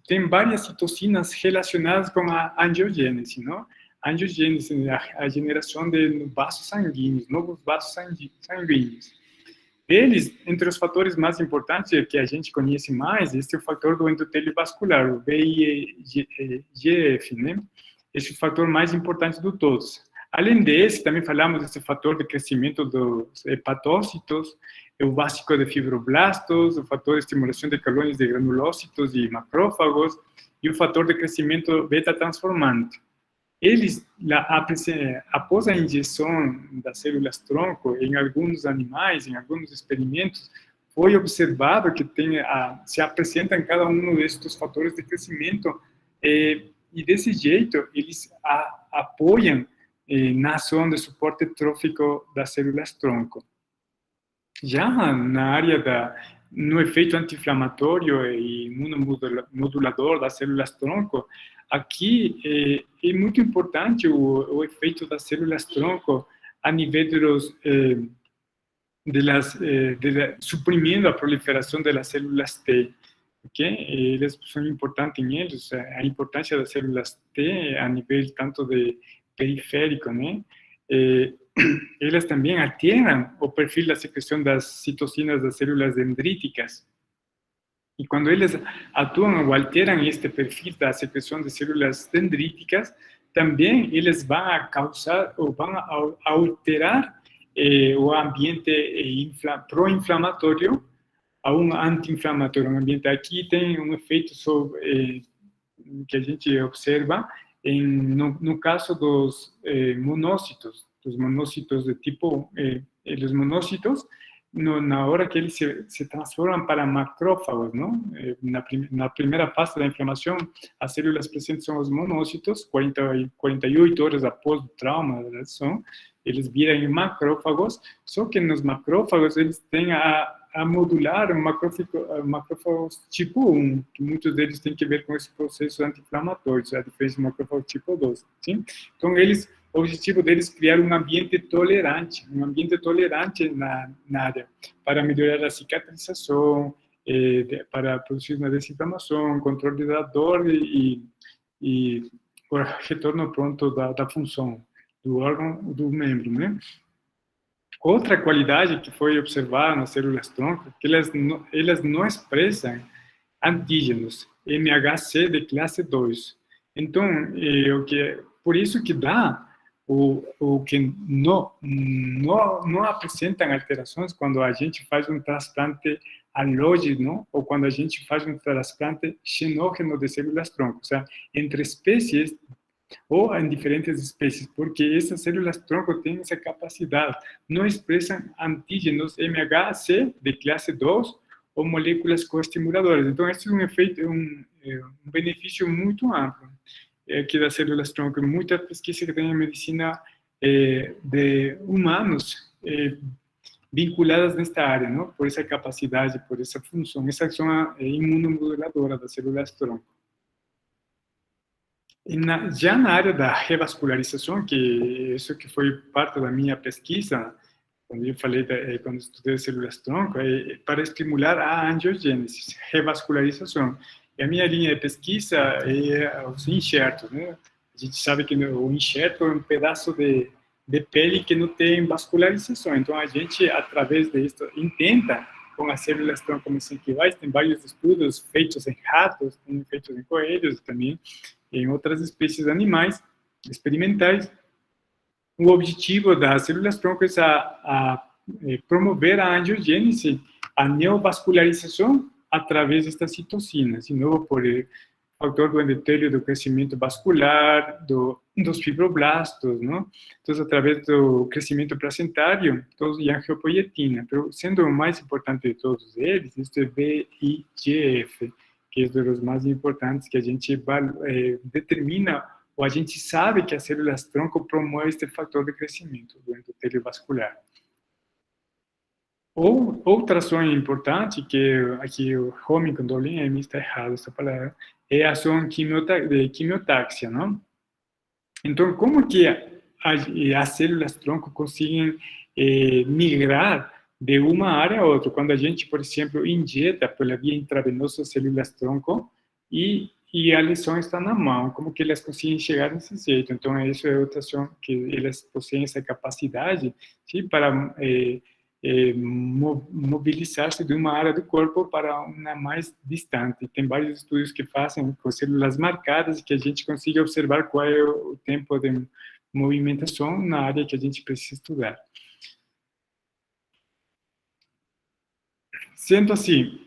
tem várias citocinas relacionadas com a angiogênese, não? Angiogênese, a generação de vasos sanguíneos, novos vasos sanguíneos. Eles, entre os fatores mais importantes que a gente conhece mais, este é o fator do endotélio vascular, o VEGF, né? Esse é o fator mais importante de todos. Além desse, também falamos desse fator de crescimento dos hepatócitos, o básico de fibroblastos, o fator de estimulação de colônias de granulócitos e macrófagos, e o fator de crescimento beta-transformante. Eles, após a injeção das células-tronco em alguns animais, em alguns experimentos, foi observado que se apresentam cada um destes fatores de crescimento e desse jeito eles apoiam na ação de suporte trófico das células-tronco. Já na área no efeito anti-inflamatório e imunomodulador das células-tronco, aqui é muito importante o efeito das células-tronco a nível suprimindo a proliferação das células T. Okay? Eles são importantes neles, a importância das células T a nível tanto de periférico, né? Elas também alteram o perfil da secreção das citocinas das células dendríticas. E quando eles atuam ou alteram este perfil da secreção de células dendríticas, também eles vão causar ou vão alterar o ambiente pró-inflamatório a um anti-inflamatório. Um ambiente aqui tem um efeito que a gente observa no caso dos monócitos de tipo, os monócitos, na hora que eles se transformam para macrófagos, não? Na primeira fase da inflamação, as células presentes são os monócitos, 48 horas após o trauma da lesão, eles viram macrófagos, só que nos macrófagos eles têm a modular macrófagos tipo 1, que muitos deles têm que ver com esse processo anti-inflamatório, a diferença do macrófago tipo 2. Sim? Então, o objetivo deles é criar um ambiente tolerante na área, para melhorar a cicatrização, para produzir uma desinflamação, controle da dor e o retorno pronto da função do órgão, do membro, né? Outra qualidade que foi observada nas células-tronco é que elas não expressam antígenos MHC de classe 2. Então, por isso que dá o que não apresentam alterações quando a gente faz um transplante alógeno ou quando a gente faz um transplante xenógeno de células-tronco, ou seja, entre espécies ou em diferentes espécies, porque essas células-tronco têm essa capacidade, não expressam antígenos MHC de classe 2 ou moléculas coestimuladoras. Então, esse é um efeito, um benefício muito amplo aqui das células-tronco. Muita pesquisa que tem em medicina de humanos vinculadas nesta área, não? Por essa capacidade, por essa função, essa ação imunomoduladora das células-tronco. Já na área da revascularização, que isso que foi parte da minha pesquisa, quando eu falei, quando estudei células-tronco, é para estimular a angiogênese, revascularização. E a minha linha de pesquisa é os enxertos, né? A gente sabe que o enxerto é um pedaço de pele que não tem vascularização. Então, a gente, através disso, intenta, com as células-tronco mesenquimais, tem vários estudos feitos em ratos, feitos em coelhos também, em outras espécies animais experimentais. O objetivo das células-tronco é promover a angiogênese, a neovascularização, através destas citocinas, de novo, por fator do endotélio do crescimento vascular, dos fibroblastos, não? Então, através do crescimento placentário, e angiopoietina. Mas, sendo o mais importante de todos eles, isso é VEGF, que é um dos mais importantes, que a gente determina, ou a gente sabe que as células-tronco promovem este fator de crescimento do endotélio vascular. Outra ação importante, que aqui o home condolinha está errado essa palavra, é a ação de quimiotáxia, não? Então, como que as células-tronco conseguem migrar de uma área a outra? Quando a gente, por exemplo, injeta pela via intravenosa células-tronco e a lesão está na mão, como que elas conseguem chegar nesse jeito? Então, isso é outra ação que elas possuem essa capacidade, sim, para mobilizar-se de uma área do corpo para uma mais distante. Tem vários estudos que fazem com células marcadas que a gente consiga observar qual é o tempo de movimentação na área que a gente precisa estudar. Sendo assim,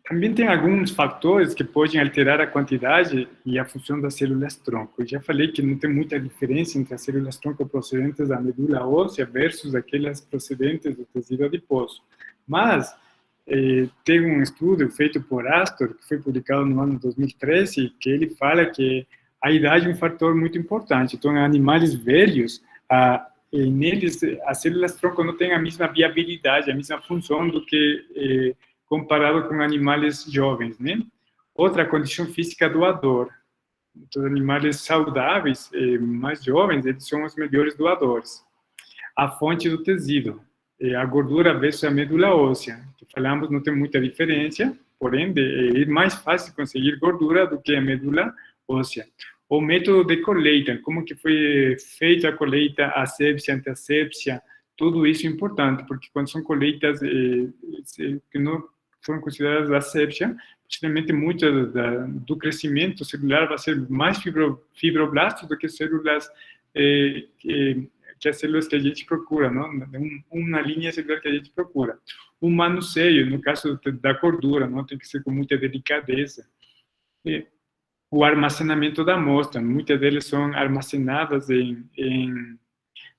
também tem alguns fatores que podem alterar a quantidade e a função das células-tronco. Eu já falei que não tem muita diferença entre as células-tronco procedentes da medula óssea versus aquelas procedentes do tecido adiposo. Mas tem um estudo feito por Astor, que foi publicado no ano 2013, que ele fala que a idade é um fator muito importante. Então, em animais velhos, neles, as células-tronco não têm a mesma viabilidade, a mesma função do que comparado com animais jovens, né? Outra condição física doador. Então, animais saudáveis, mais jovens, eles são os melhores doadores. A fonte do tecido, a gordura versus a medula óssea, que falamos não tem muita diferença, porém, é mais fácil conseguir gordura do que a medula óssea. O método de colheita, como que foi feita a colheita, asepsia, antiasepsia, tudo isso é importante, porque quando são colheitas que não foram consideradas asepsia, possivelmente muito do crescimento celular vai ser mais fibroblastos do que células que as células que a gente procura, não? Uma linha celular que a gente procura. O manuseio, no caso da gordura, não tem que ser com muita delicadeza. O armazenamento da amostra, muitas delas são armazenadas em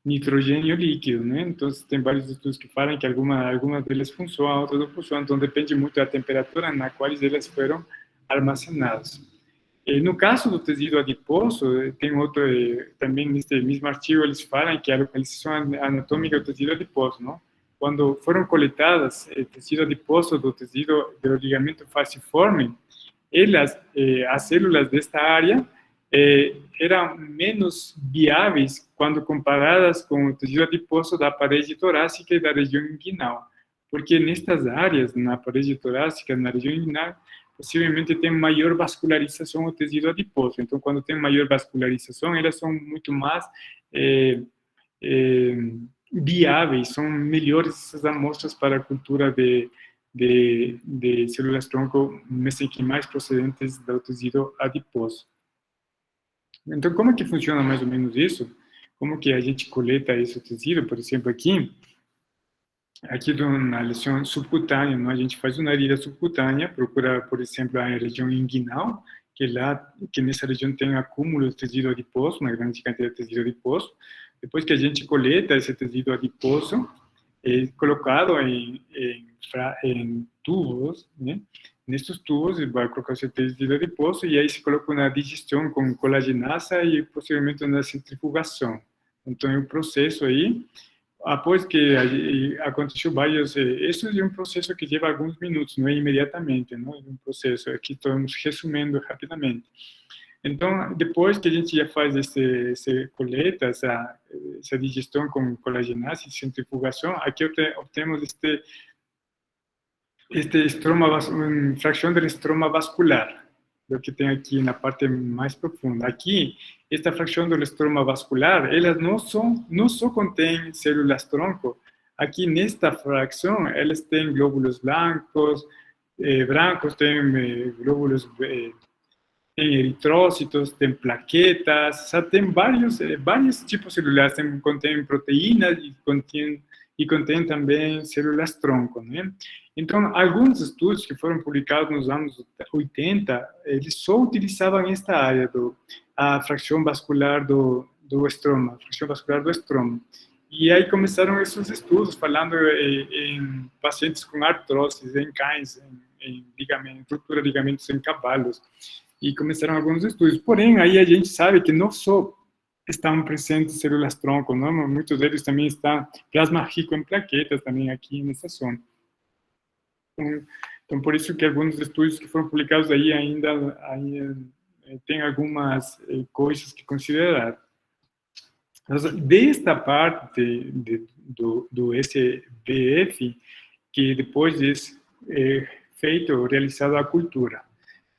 nitrogênio líquido, né? Então, tem vários estudos que falam que algumas delas funcionam, outras não funcionam, então depende muito da temperatura na qual elas foram armazenadas. E no caso do tecido adiposo, tem outro, também neste mesmo artigo, eles falam que a localização anatômica do tecido adiposo, não? Quando foram coletadas o tecido adiposo do tecido do ligamento falciforme, as células desta área eram menos viáveis quando comparadas com o tecido adiposo da parede torácica e da região inguinal, porque nestas áreas, na parede torácica, na região inguinal, possivelmente tem maior vascularização o tecido adiposo. Então, quando tem maior vascularização, elas são muito mais viáveis, são melhores essas amostras para a cultura de células-tronco mesenquimais procedentes do tecido adiposo. Então, como que funciona mais ou menos isso? Como que a gente coleta esse tecido? Por exemplo, aqui na lesão subcutânea, não? A gente faz uma herida subcutânea, procura, por exemplo, a região inguinal, que nessa região tem acúmulo de tecido adiposo, uma grande quantidade de tecido adiposo. Depois que a gente coleta esse tecido adiposo, é colocado em tubos, né? Nesses tubos, vai colocar o tecido adiposo e aí se coloca uma digestão com colagenasa e possivelmente uma centrifugação. Então, é um processo aí, após que aconteceu vários, isso é um processo que leva alguns minutos, não é imediatamente, não é um processo, aqui estamos resumindo rapidamente. Então, depois que a gente já faz essa coleta, essa digestão com colagenase e centrifugação, aqui obtemos fração da estroma vascular, do que tem aqui na parte mais profunda. Aqui, esta fração do estroma vascular, elas não só contém células tronco, aqui nesta fração, elas têm glóbulos blancos, têm glóbulos, tem eritrócitos, tem plaquetas, tem vários tipos celulares, contém proteínas e contém também células tronco, né? Então, alguns estudos que foram publicados nos anos 80, eles só utilizavam esta área, a fração vascular do estroma, fração vascular do estroma. E aí começaram esses estudos falando em pacientes com artrose, em cães, em ruptura de ligamentos em cavalos. E começaram alguns estudos. Porém, aí a gente sabe que não só estão presentes células tronco, não? Muitos deles também estão plasma rico em plaquetas também aqui nessa zona. Então, por isso que alguns estudos que foram publicados aí ainda tem algumas coisas que considerar. Desta parte do SBF, que depois é realizada a cultura.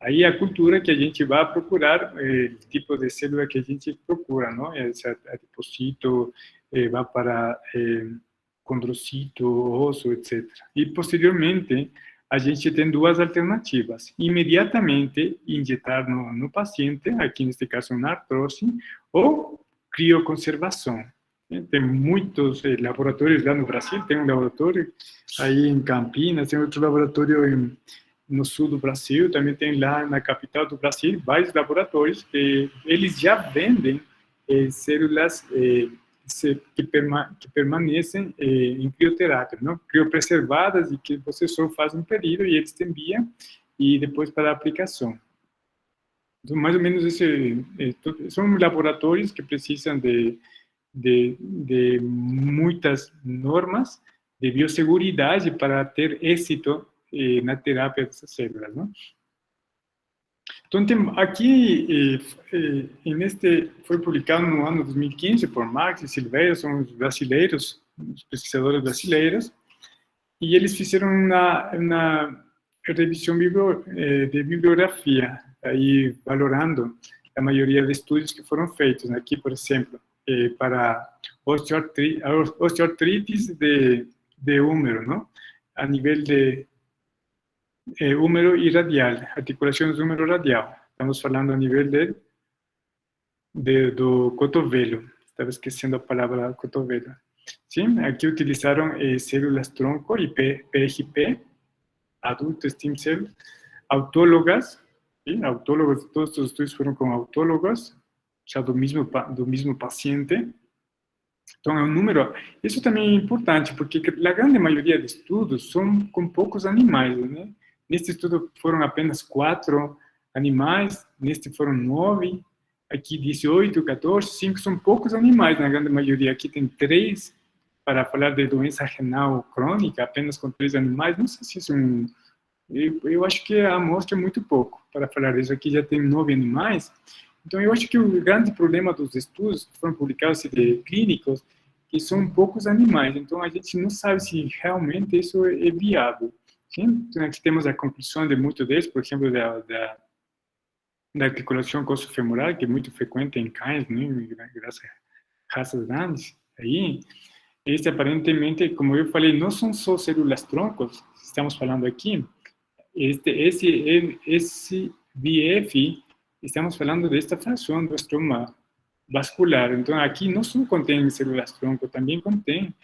Aí a cultura que a gente vai procurar, o tipo de célula que a gente procura, não? Esse adipocito, vai para condrocito, osso, etc. E, posteriormente, a gente tem duas alternativas. Imediatamente injetar no paciente, aqui neste caso na artrose, ou crioconservação. Tem muitos laboratórios lá no Brasil, tem um laboratório aí em Campinas, tem outro laboratório no sul do Brasil, também tem lá na capital do Brasil vários laboratórios que eles já vendem células que permanecem em crioterapia, não? Criopreservadas e que você só faz um período e eles te enviam e depois para a aplicação. Então, mais ou menos, são laboratórios que precisam de muitas normas de biosseguridade para ter êxito na terapia dessas células, não? Então, aqui, foi publicado no ano 2015 por Marx e Silveira, são os brasileiros, os pesquisadores brasileiros, e eles fizeram uma revisão de bibliografia, aí valorando a maioria de estudos que foram feitos. Aqui, por exemplo, para osteoartritis de húmero, não? A nível de húmero e radial, articulações do húmero radial. Estamos falando a nível do cotovelo. Estava esquecendo a palavra cotovelo. Sim, aqui utilizaram células tronco e PRP, adulto stem cell, autólogas, sim, autólogos, todos os estudos foram com autólogos, já do mesmo paciente. Então, é um número. Isso também é importante, porque a grande maioria de estudos são com poucos animais, né? Neste estudo foram apenas 4 animais, neste foram 9, aqui 18, 14, 5 são poucos animais na grande maioria. Aqui tem 3, para falar de doença renal crônica, apenas com 3 animais. Não sei se isso eu acho que a amostra é muito pouco para falar disso. Aqui já tem 9 animais. Então, eu acho que o grande problema dos estudos que foram publicados de clínicos que são poucos animais. Então, a gente não sabe se realmente isso é viável. Sim? Então, aqui temos a conclusão de muitos deles, por exemplo, da articulação coxofemoral, que é muito frequente em cães, né? Graças a raças grandes. Aí, esse aparentemente, como eu falei, não são só células troncos, estamos falando aqui. Esse BF, estamos falando desta fração do estroma vascular. Então, aqui não só contém células tronco, também contém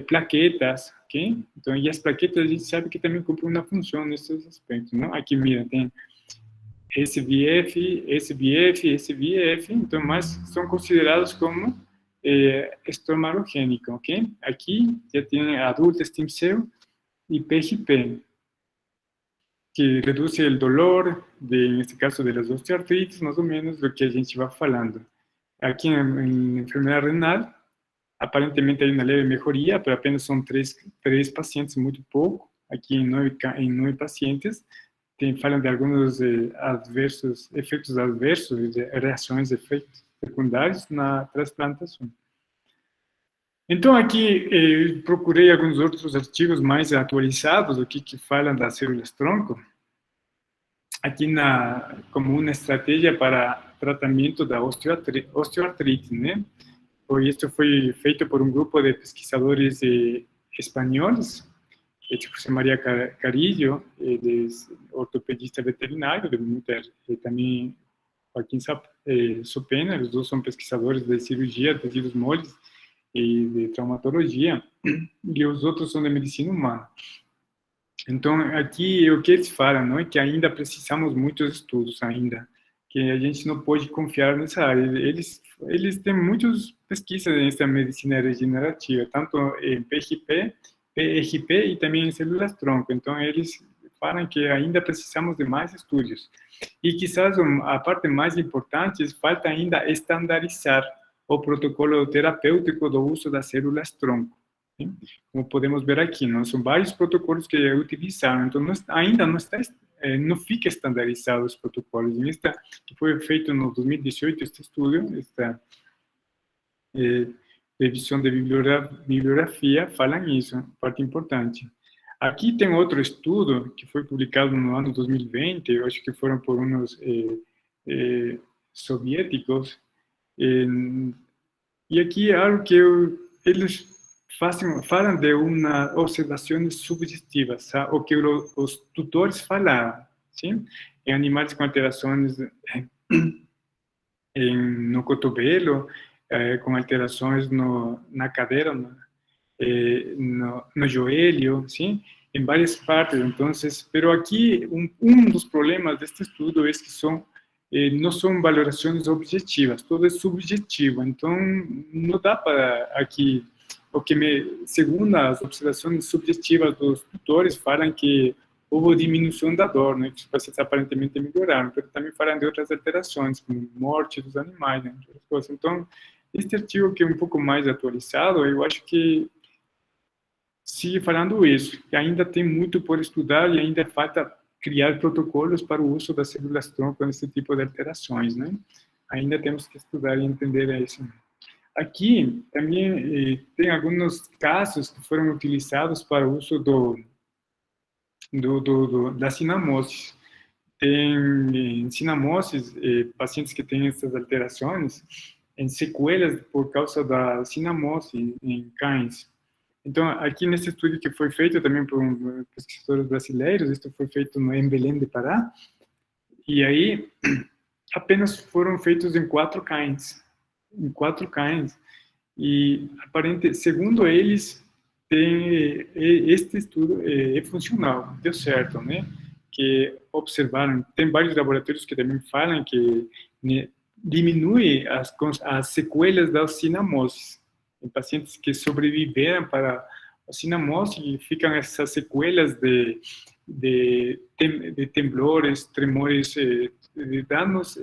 plaquetas, ok? Então, e as plaquetas a gente sabe que também cumprem uma função nesses aspectos, não? Aqui, mira, tem SBF, então, mas são considerados como estromalogênico, ok? Aqui já tem adulto stem cell e PRP, que reduz o dolor, neste caso, das osteoartrites, mais ou menos, do que a gente vai falando. Aqui, em enfermidade renal, aparentemente hay uma leve melhoria, mas apenas são 3 pacientes, muito pouco. Aqui em 9 pacientes, falam de alguns efeitos adversos, de reações, efeitos secundários na transplantação. Então, aqui procurei alguns outros artigos mais atualizados, o que falam das células-tronco, aqui como uma estratégia para tratamento da osteoartrite, né? Isso foi feito por um grupo de pesquisadores espanhóis, tipo José María Carillo, ortopedista veterinário de Mutter, e também Joaquim Sopena, os dois são pesquisadores de cirurgia, tecidos moles e de traumatologia, e os outros são de medicina humana. Então, aqui, o que eles falam, não é que ainda precisamos de muitos estudos ainda, que a gente não pode confiar nessa área. Eles têm muitas pesquisas nessa medicina regenerativa, tanto em PRP e também em células-tronco. Então, eles falam que ainda precisamos de mais estudos. E, quizás, a parte mais importante, falta ainda estandarizar o protocolo terapêutico do uso das células-tronco. Como podemos ver aqui, não são vários protocolos que utilizaram, então ainda não fica estandarizado os protocolos. Que foi feito no 2018 este estudo, esta revisão de bibliografia, falam isso, parte importante. Aqui tem outro estudo que foi publicado no ano 2020, eu acho que foram por uns soviéticos, e aqui é algo que eles falam de uma observações subjetivas, sabe? O que os tutores falaram, sim? Em animais com alterações no cotovelo, com alterações na cadeira, no joelho, sim? Em várias partes. Então, pero aqui um dos problemas deste estudo é que não são valorações objetivas, tudo é subjetivo. Então, não dá para aqui. Segundo as observações subjetivas dos tutores, falam que houve diminuição da dor, né? Que os pacientes aparentemente melhoraram, mas também falam de outras alterações, como morte dos animais, né? Outras coisas. Então, este artigo que é um pouco mais atualizado, eu acho que sigue falando isso, que ainda tem muito por estudar e ainda falta criar protocolos para o uso das células-tronco nesse tipo de alterações, né? Ainda temos que estudar e entender isso. Aqui também tem alguns casos que foram utilizados para o uso da cinamose. Tem cinamose, pacientes que têm essas alterações, em sequelas por causa da cinamose em cães. Então, aqui nesse estudo que foi feito também por pesquisadores brasileiros, isso foi feito em Belém do Pará, e aí apenas foram feitos em 4 cães. E segundo eles, este estudo é funcional, deu certo, né? Que observaram, tem vários laboratórios que também falam que, né, diminui as sequelas da cinamose. Em pacientes que sobreviveram para a cinamose e ficam essas sequelas de temblores, tremores, de danos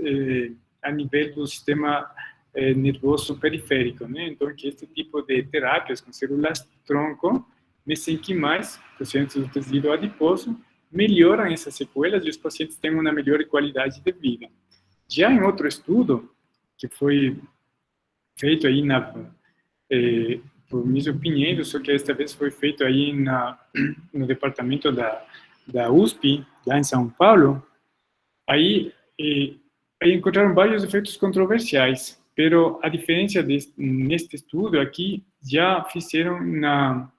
a nível do sistema nervoso periférico, né? Então, que este tipo de terapias com células-tronco, mesenquimais, pacientes do tecido adiposo, melhoram essas sequelas e os pacientes têm uma melhor qualidade de vida. Já em outro estudo, que foi feito aí por Mísio Pinheiro, só que esta vez foi feito aí no departamento da USP, lá em São Paulo, aí encontraram vários efeitos controversiais. Pero a diferença neste estudo aqui, já fizeram na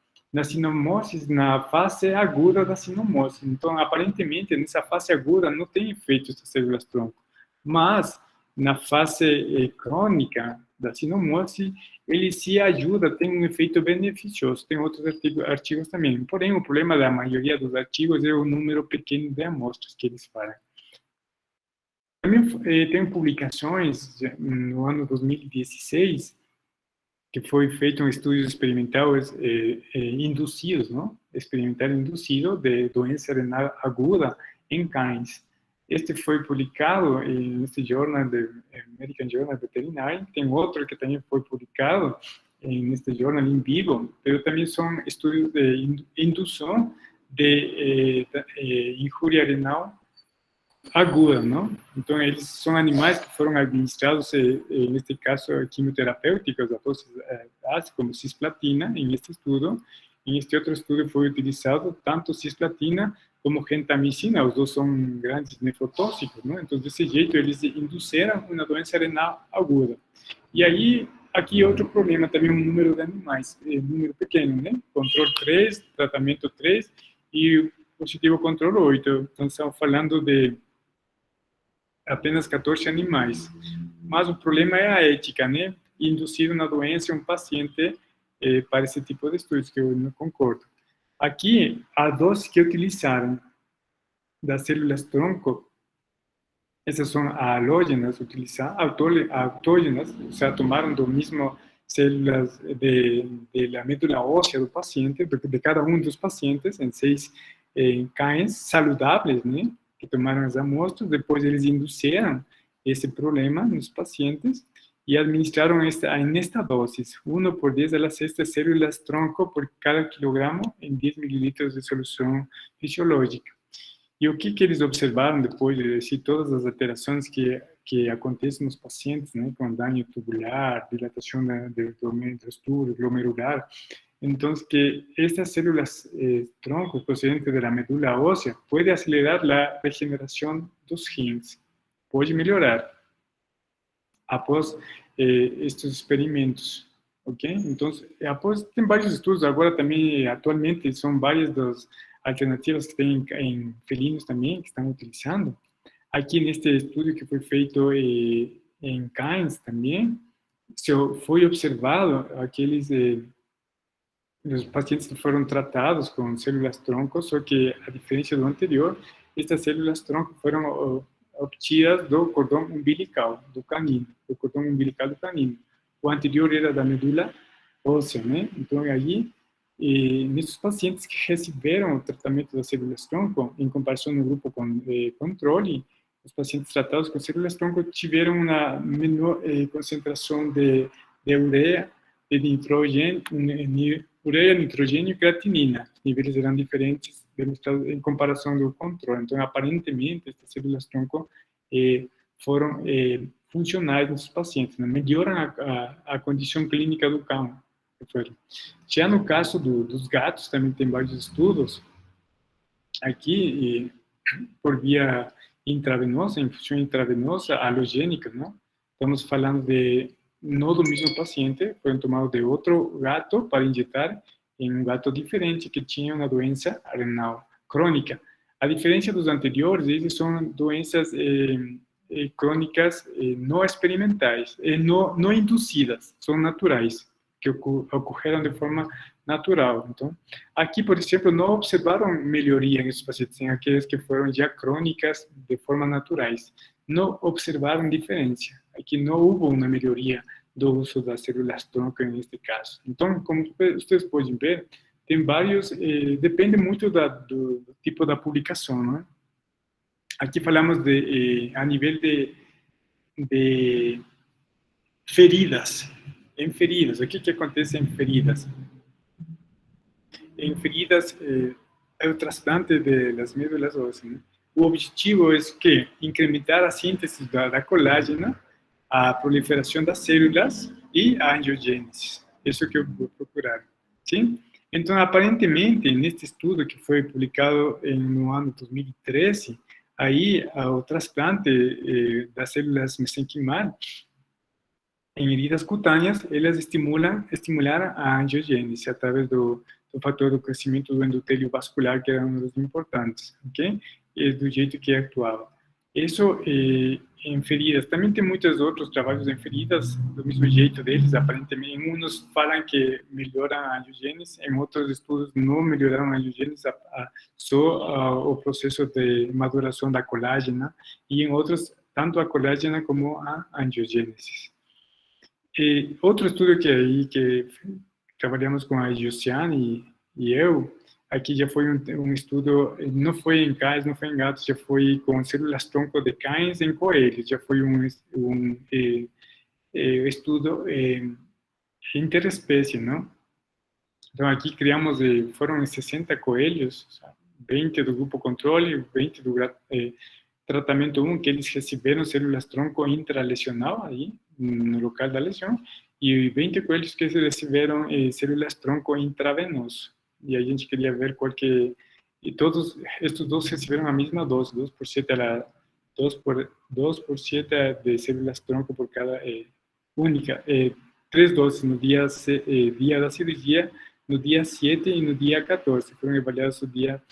cinomose, na fase aguda da cinomose. Então, aparentemente, nessa fase aguda não tem efeitos das células-tronco. Mas, na fase crônica da cinomose, ele se ajuda, tem um efeito beneficioso. Tem outros artigos também. Porém, o problema da maioria dos artigos é o número pequeno de amostras que eles falam. Também tem publicações no ano 2016 que foi feito um estudo experimental induzidos, não? Experimental induzido de doença renal aguda em cães. Este foi publicado nesse jornal, American Journal of Veterinary. Tem outro que também foi publicado neste jornal in vivo, mas também são estudos de indução de injúria renal aguda, não? Então, eles são animais que foram administrados, neste caso, quimioterapêuticos, a dosis base, como cisplatina, em este estudo. Em este outro estudo foi utilizado tanto cisplatina como gentamicina, os dois são grandes nefrotóxicos, não? Então, desse jeito, eles induziram uma doença renal aguda. E aí, aqui outro problema, também um número de animais, número pequeno, né? Controle 3, tratamento 3 e positivo controle 8. Então, estamos falando de apenas 14 animais. Mas o problema é a ética, né? Induzir uma doença em um paciente para esse tipo de estudos, que eu não concordo. Aqui, a dose que utilizaram das células tronco, essas são halógenas, autógenas, ou seja, tomaram do mesmo células da médula óssea do paciente, de cada um dos pacientes, em 6 cães saludáveis, né? Que tomaram as amostras, depois eles induziram esse problema nos pacientes e administraram nesta dose, 1 por 10 a la sexta células tronco por cada quilogramo em 10 mililitros de solução fisiológica. E o que eles observaram depois de todas as alterações que acontecem nos pacientes, né, com dano tubular, dilatação do estrutura glomerular? Então, que estas células tronco procedentes da medula óssea pode acelerar a regeneração dos rins, pode melhorar após estes experimentos, ok? Então, após tem vários estudos agora também atualmente são várias das alternativas que tem em felinos também que estão utilizando. Aqui neste estudo que foi feito em cães também, foi observado aqueles os pacientes que foram tratados com células tronco, só que, a diferença do anterior, estas células tronco foram obtidas do cordão umbilical do canino, O anterior era da medula óssea, né? Então, aí, nesses pacientes que receberam o tratamento das células tronco, em comparação no grupo com controle, os pacientes tratados com células tronco tiveram uma menor concentração de ureia, de nitrogênio, nitrogênio e creatinina. Os níveis eram diferentes demonstrados em comparação do controle. Então, aparentemente, estas células tronco foram funcionais nos pacientes, né? Melhoram a condição clínica do cão. Já no caso dos gatos, também tem vários estudos aqui, por via intravenosa, infusão intravenosa, halogênica, não? Estamos falando de não do mesmo paciente, foram tomados de outro gato para injetar em um gato diferente que tinha uma doença renal crônica. A diferença dos anteriores, eles são doenças crônicas não experimentais, não induzidas, são naturais, que ocorreram de forma natural. Então, aqui, por exemplo, não observaram melhoria nesses pacientes, em aqueles que foram já crônicas de forma naturais. Não observaram diferença. Aqui não houve uma melhoria do uso das células tronco neste caso. Então, como vocês podem ver, tem vários, depende muito do tipo da publicação, não é? Aqui falamos a nível de feridas. Em feridas, o que acontece em feridas? Em feridas, é o transplante das médulas ósseas, né? O objetivo é que incrementar a síntese da colágena, a proliferação das células e a angiogênese. Isso que eu vou procurar. Sim? Então, aparentemente, neste estudo que foi publicado no ano 2013, aí o transplante das células mesenquimal em heridas cutâneas, elas estimularam a angiogênese através do fator do crescimento do endotélio vascular, que era um dos importantes, ok? E do jeito que atuava. Isso em feridas. Também tem muitos outros trabalhos em feridas, do mesmo jeito deles, aparentemente. Em uns falam que melhoram a angiogênese, em outros estudos não melhoraram a angiogênese, só o processo de maduração da colágena, e em outros, tanto a colágena como a angiogênese. Outro estudo que trabalhamos com a Josiane e eu, aqui já foi um estudo, não foi em cães, não foi em gatos, já foi com células tronco de cães em coelhos, já foi um estudo interespécie, não? Então aqui criamos, foram 60 coelhos, 20 do grupo controle, 20 tratamento 1, que eles receberam células-tronco intralesional, aí, no local da lesão, e 20 coelhos que receberam células-tronco intravenoso. E a gente queria ver qual que... E todos estes dois receberam a mesma dose, 2 por 7 2 por 7 de células-tronco por cada única. 3 doses no dia da cirurgia, no dia 7 e no dia 14. Foram avaliados no dia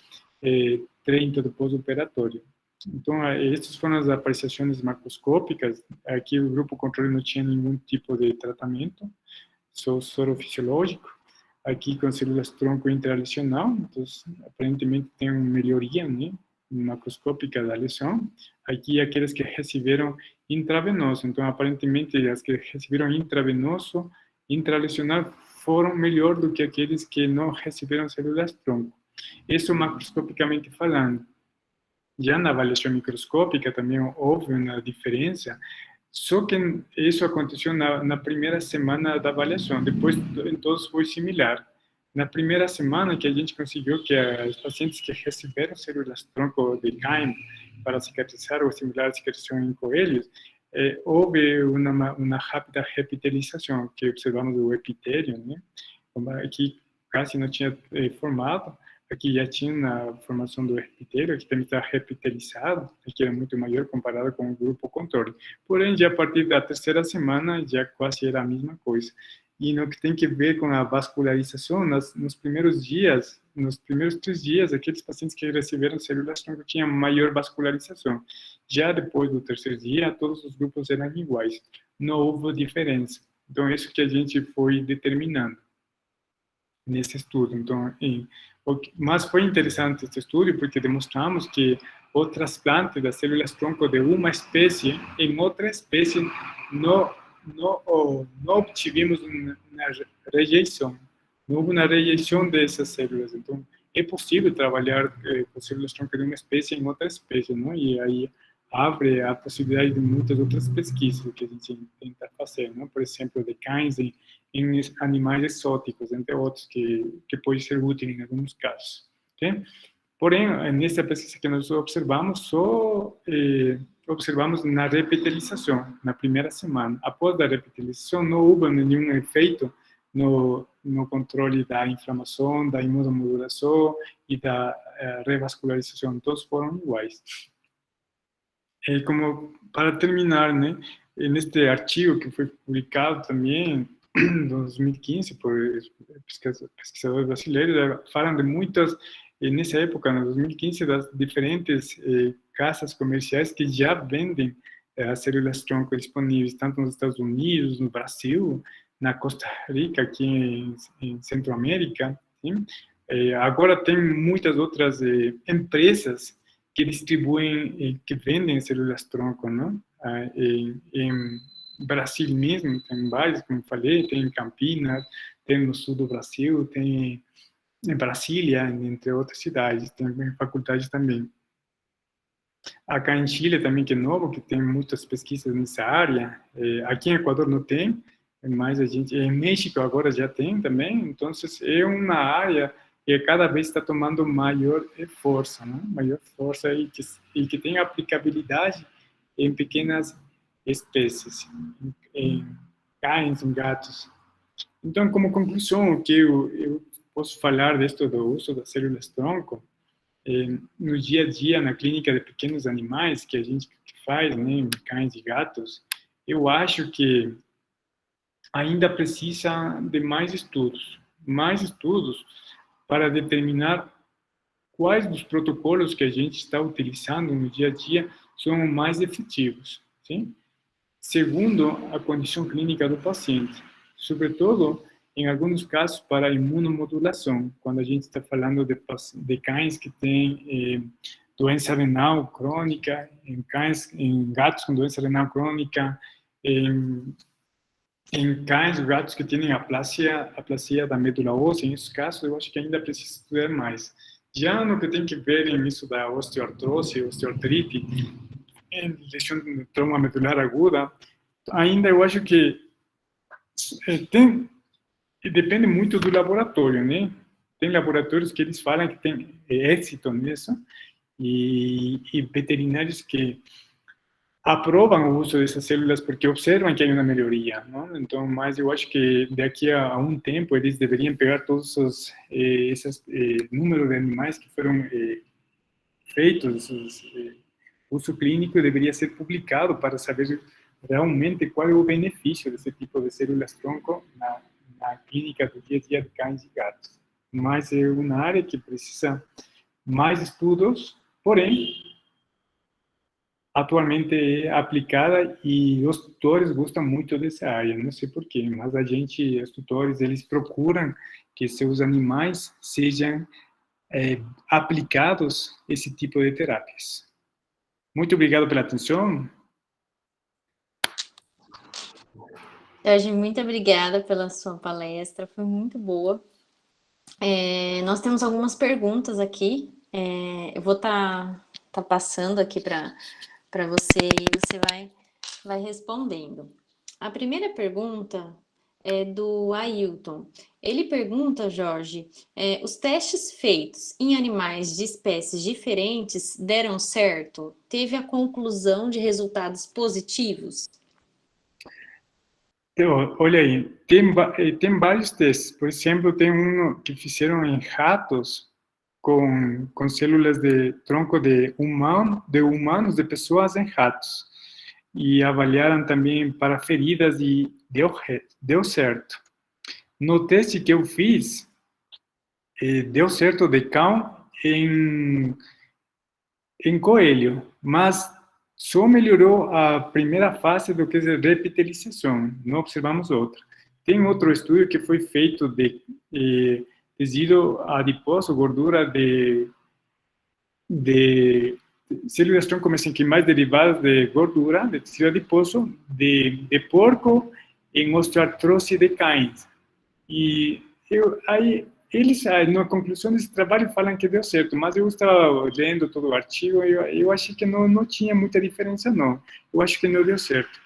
30 do pós-operatório. Então, essas foram as apreciações macroscópicas. Aqui o grupo controle não tinha nenhum tipo de tratamento, só sorofisiológico. Aqui com células-tronco intralesional, então, aparentemente tem uma melhoria, né, macroscópica da lesão. Aqui aqueles que receberam intravenoso, então aparentemente as que receberam intravenoso, intralesional, foram melhor do que aqueles que não receberam células-tronco. Isso macroscopicamente falando. Já na avaliação microscópica também houve uma diferença, só que isso aconteceu na primeira semana da avaliação, depois em todos foi similar. Na primeira semana que a gente conseguiu que os pacientes que receberam células-tronco de Cain para cicatrizar ou simular a cicatrização em coelhos, houve uma rápida repitelização, que observamos o epitélio, né? Aqui quase não tinha formado, aqui já tinha a formação do epitélio, aqui também está repitelizado, aqui era muito maior comparado com o grupo controle. Porém, já a partir da terceira semana, já quase era a mesma coisa. E no que tem que ver com a vascularização, nos primeiros dias, nos primeiros 3 dias, aqueles pacientes que receberam células-tronco tinham maior vascularização. Já depois do terceiro dia, todos os grupos eram iguais. Não houve diferença. Então, isso que a gente foi determinando nesse estudo. Então, mas foi interessante este estudo porque demonstramos que o transplante das células-tronco de uma espécie em outra espécie não obtivemos uma rejeição. Não houve uma rejeição dessas células. Então, é possível trabalhar com células-tronco de uma espécie em outra espécie, não? E aí abre a possibilidade de muitas outras pesquisas que a gente tenta fazer, não? Por exemplo, de cães em animais exóticos, entre outros, que pode ser útil em alguns casos. Okay? Porém, nessa pesquisa que nós observamos, só observamos na repitelização, na primeira semana. Após a repitelização, não houve nenhum efeito no controle da inflamação, da imunomodulação e da revascularização. Todos foram iguais. Como para terminar, né, neste artigo que foi publicado também em 2015 por pesquisadores brasileiros, falam de muitas, nessa época, em 2015, das diferentes casas comerciais que já vendem as células-tronco disponíveis, tanto nos Estados Unidos, no Brasil, na Costa Rica, aqui em Centro-América. Sim? Agora tem muitas outras empresas que distribuem, que vendem células-tronco, não? Em Brasil mesmo, tem vários, como falei, tem em Campinas, tem no sul do Brasil, tem em Brasília, entre outras cidades, tem faculdades também. Acá em Chile também, que é novo, que tem muitas pesquisas nessa área. Aqui em Equador não tem, mas a gente, em México agora já tem também, então é uma área que cada vez está tomando maior força, né? Maior força e que tem aplicabilidade em pequenas espécies, em cães, em gatos. Então, como conclusão, o que eu posso falar disto do uso das células-tronco, no dia a dia, na clínica de pequenos animais, que a gente faz, né, cães e gatos, eu acho que ainda precisa de mais estudos para determinar quais dos protocolos que a gente está utilizando no dia a dia são mais efetivos, sim? Segundo a condição clínica do paciente, sobretudo em alguns casos para imunomodulação, quando a gente está falando de cães que têm doença renal crônica, em gatos com doença renal crônica, em cães e gatos que têm aplasia da medula óssea, em esses casos eu acho que ainda precisa estudar mais. Já no que tem que ver em isso da osteoartrose, osteoartrite, em lesão de trauma medular aguda, ainda eu acho que depende muito do laboratório, né? Tem laboratórios que eles falam que tem êxito nisso, e veterinários que aprovam o uso dessas células porque observam que há uma melhoria, não? Então, mas eu acho que daqui a um tempo eles deveriam pegar todos os esses números de animais que foram feitos, uso clínico deveria ser publicado para saber realmente qual é o benefício desse tipo de células-tronco na clínica do dia a dia de cães e gatos. Mas é uma área que precisa mais estudos, porém, atualmente é aplicada e os tutores gostam muito dessa área, não sei porquê, mas os tutores, eles procuram que seus animais sejam aplicados esse tipo de terapias. Muito obrigado pela atenção. Jorge, muito obrigada pela sua palestra, foi muito boa. Nós temos algumas perguntas aqui, eu vou estar passando aqui para você e você vai respondendo. A primeira pergunta é do Ailton. Ele pergunta, Jorge, os testes feitos em animais de espécies diferentes deram certo? Teve a conclusão de resultados positivos? Então, olha aí, tem vários testes. Por exemplo, tem um que fizeram em ratos com células de tronco de humanos, de pessoas em ratos. E avaliaram também para feridas e deu certo. No teste que eu fiz, deu certo de cão em coelho, mas só melhorou a primeira fase do que é repitelização, não observamos outra. Tem outro estudo que foi feito de tecido adiposo, gordura de células-tronco mesenquimais derivadas de gordura, de tecido adiposo, de porco em osteoartrose de cães. E eles, na conclusão desse trabalho, falam que deu certo, mas eu estava lendo todo o artigo e eu achei que não tinha muita diferença, não. Eu acho que não deu certo.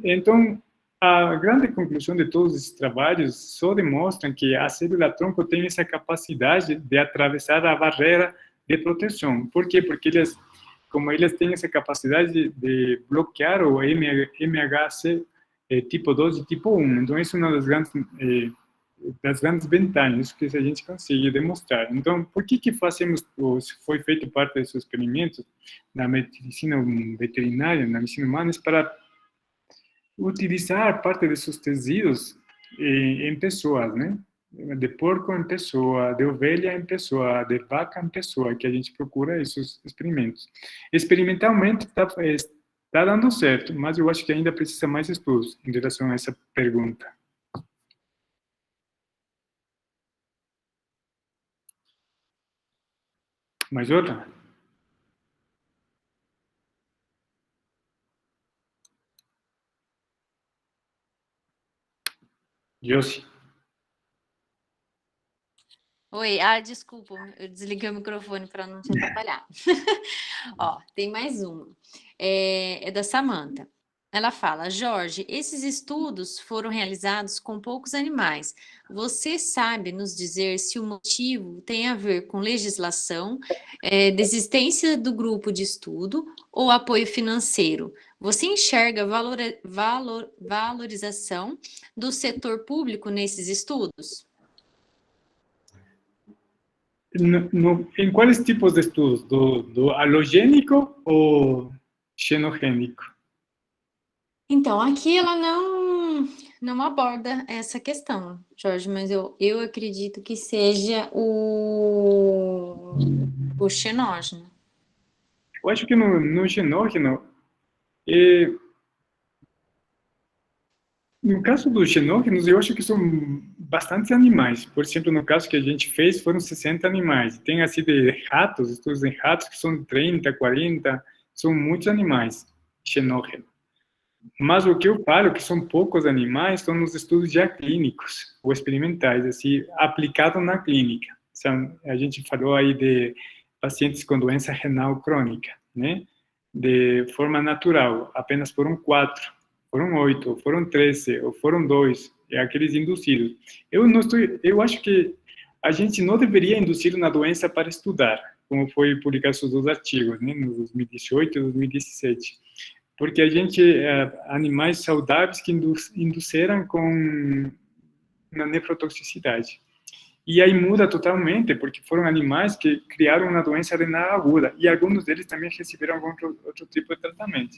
Então, a grande conclusão de todos esses trabalhos só demonstra que a célula-tronco tem essa capacidade de atravessar a barreira de proteção. Por quê? Porque como eles têm essa capacidade de bloquear o MHC tipo 2 e tipo 1. Então, isso é uma das grandes vantagens que a gente consegue demonstrar. Então, por que foi feito parte desses experimentos na medicina veterinária, na medicina humana, para utilizar parte desses tecidos em pessoas, né? De porco em pessoa, de ovelha em pessoa, de vaca em pessoa, que a gente procura esses experimentos. Experimentalmente está dando certo, mas eu acho que ainda precisa mais estudos em relação a essa pergunta. Mais outra? Josi. Oi, desculpa, eu desliguei o microfone para não te atrapalhar. Ó, tem mais uma. É da Samantha. Ela fala, Jorge, esses estudos foram realizados com poucos animais. Você sabe nos dizer se o motivo tem a ver com legislação, desistência do grupo de estudo ou apoio financeiro? Você enxerga valorização do setor público nesses estudos? Em quais tipos de estudos? Do halogênico ou xenogênico? Então, aqui ela não aborda essa questão, Jorge, mas eu acredito que seja o xenógeno. Eu acho que no xenógeno, no caso dos xenógenos, eu acho que são bastantes animais. Por exemplo, no caso que a gente fez, foram 60 animais. Tem assim de ratos, estudos em ratos, que são 30, 40, são muitos animais xenógenos. Mas o que eu falo que são poucos animais são nos estudos já clínicos ou experimentais, assim, aplicado na clínica. A gente falou aí de pacientes com doença renal crônica, né? De forma natural, apenas foram 4, foram 8, foram 13, ou foram 2, aqueles induzidos. Eu acho que a gente não deveria induzir na doença para estudar. como foi publicado esses dois artigos, né, no 2018 e 2017. Porque a gente, animais saudáveis que induziram com uma nefrotoxicidade. E aí muda totalmente, porque foram animais que criaram uma doença renal aguda, e alguns deles também receberam algum outro tipo de tratamento.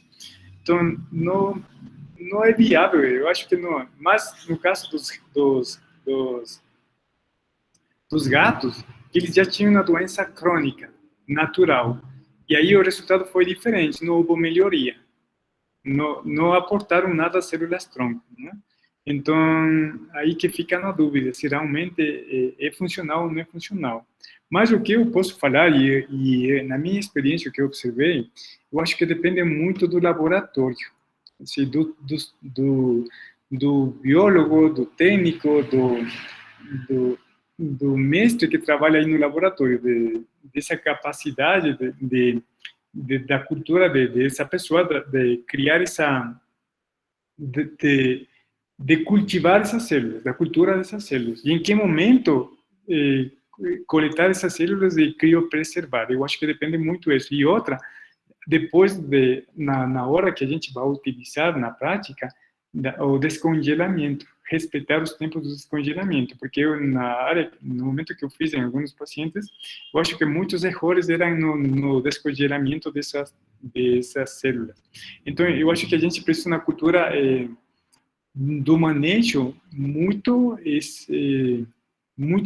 Então, não é viável, eu acho que não. Mas no caso dos gatos, eles já tinham uma doença crônica, natural. E aí o resultado foi diferente, não houve melhoria. Não aportaram nada às células-tronco, né? Então, aí que fica na dúvida, se realmente é funcional ou não é funcional. Mas o que eu posso falar, e na minha experiência, o que eu observei, eu acho que depende muito do laboratório, assim, do biólogo, do técnico, do mestre que trabalha aí no laboratório, dessa capacidade da cultura dessa pessoa, de criar essa... de cultivar essas células, da cultura dessas células. E em que momento coletar essas células e criopreservar. Eu acho que depende muito disso. E outra, depois na hora que a gente vai utilizar na prática, o descongelamento, respeitar os tempos do descongelamento, porque eu, na área, no momento que eu fiz em alguns pacientes, eu acho que muitos erros eram no descongelamento dessas células. Então, eu acho que a gente precisa de uma cultura do manejo muito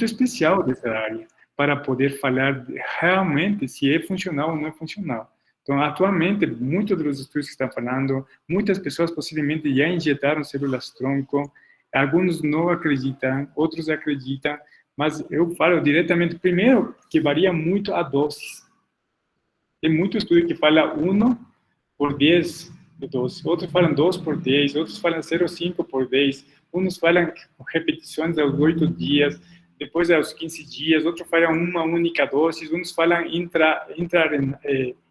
especial dessa área, para poder falar realmente se é funcional ou não é funcional. Então, atualmente, muitos dos estudos que estão falando, muitas pessoas possivelmente já injetaram células-tronco, alguns não acreditam, outros acreditam, mas eu falo diretamente, primeiro, que varia muito a dose. Tem muito estudo que fala 1 por 10 de dose, outros falam 2 por 10, outros falam 0,5 por 10, uns falam repetições aos 8 dias, depois aos 15 dias, outros falam uma única dose, uns falam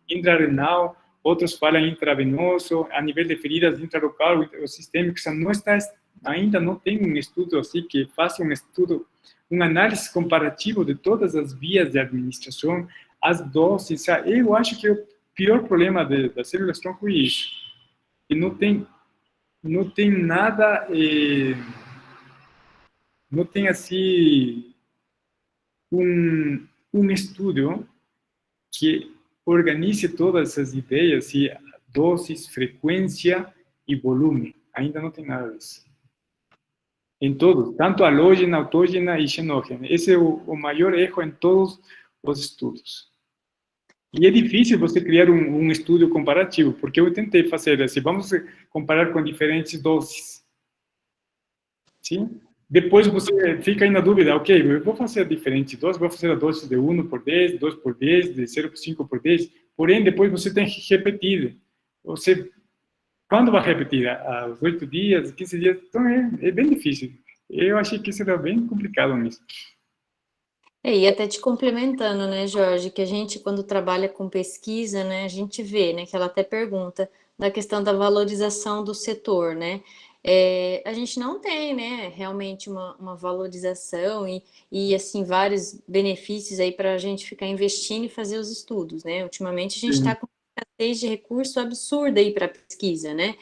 intrarenal, outros falam intravenoso, a nível de feridas intralocal ou sistêmicas, ainda não tem um estudo assim que faça um estudo, uma análise comparativo de todas as vias de administração, as doses. Eu acho que o pior problema das células-tronco é isso. E não tem nada, não tem assim um estudo que organize todas essas ideias, e doses, frequência e volume. Ainda não tem nada disso. Em todos, tanto halógena, autógena e xenógena. Esse é o maior erro em todos os estudos. E é difícil você criar um estudo comparativo, porque eu tentei fazer assim, vamos comparar com diferentes doses. Sim? Depois você fica aí na dúvida, ok, eu vou fazer diferentes doses, vou fazer a dose de 1 por 10, 2 por 10, de 0,5 por 10, porém depois você tem que repetir. Quando vai repetir? Aos 8 dias, 15 dias? Então é bem difícil. Eu achei que isso era bem complicado mesmo. E até te complementando, né, Jorge, que a gente, quando trabalha com pesquisa, né, a gente vê, né, que ela até pergunta da questão da valorização do setor, né, a gente não tem, né, realmente uma valorização e, assim, vários benefícios aí para a gente ficar investindo e fazer os estudos, né, ultimamente a gente está com uma escassez de recurso absurda aí para pesquisa, né,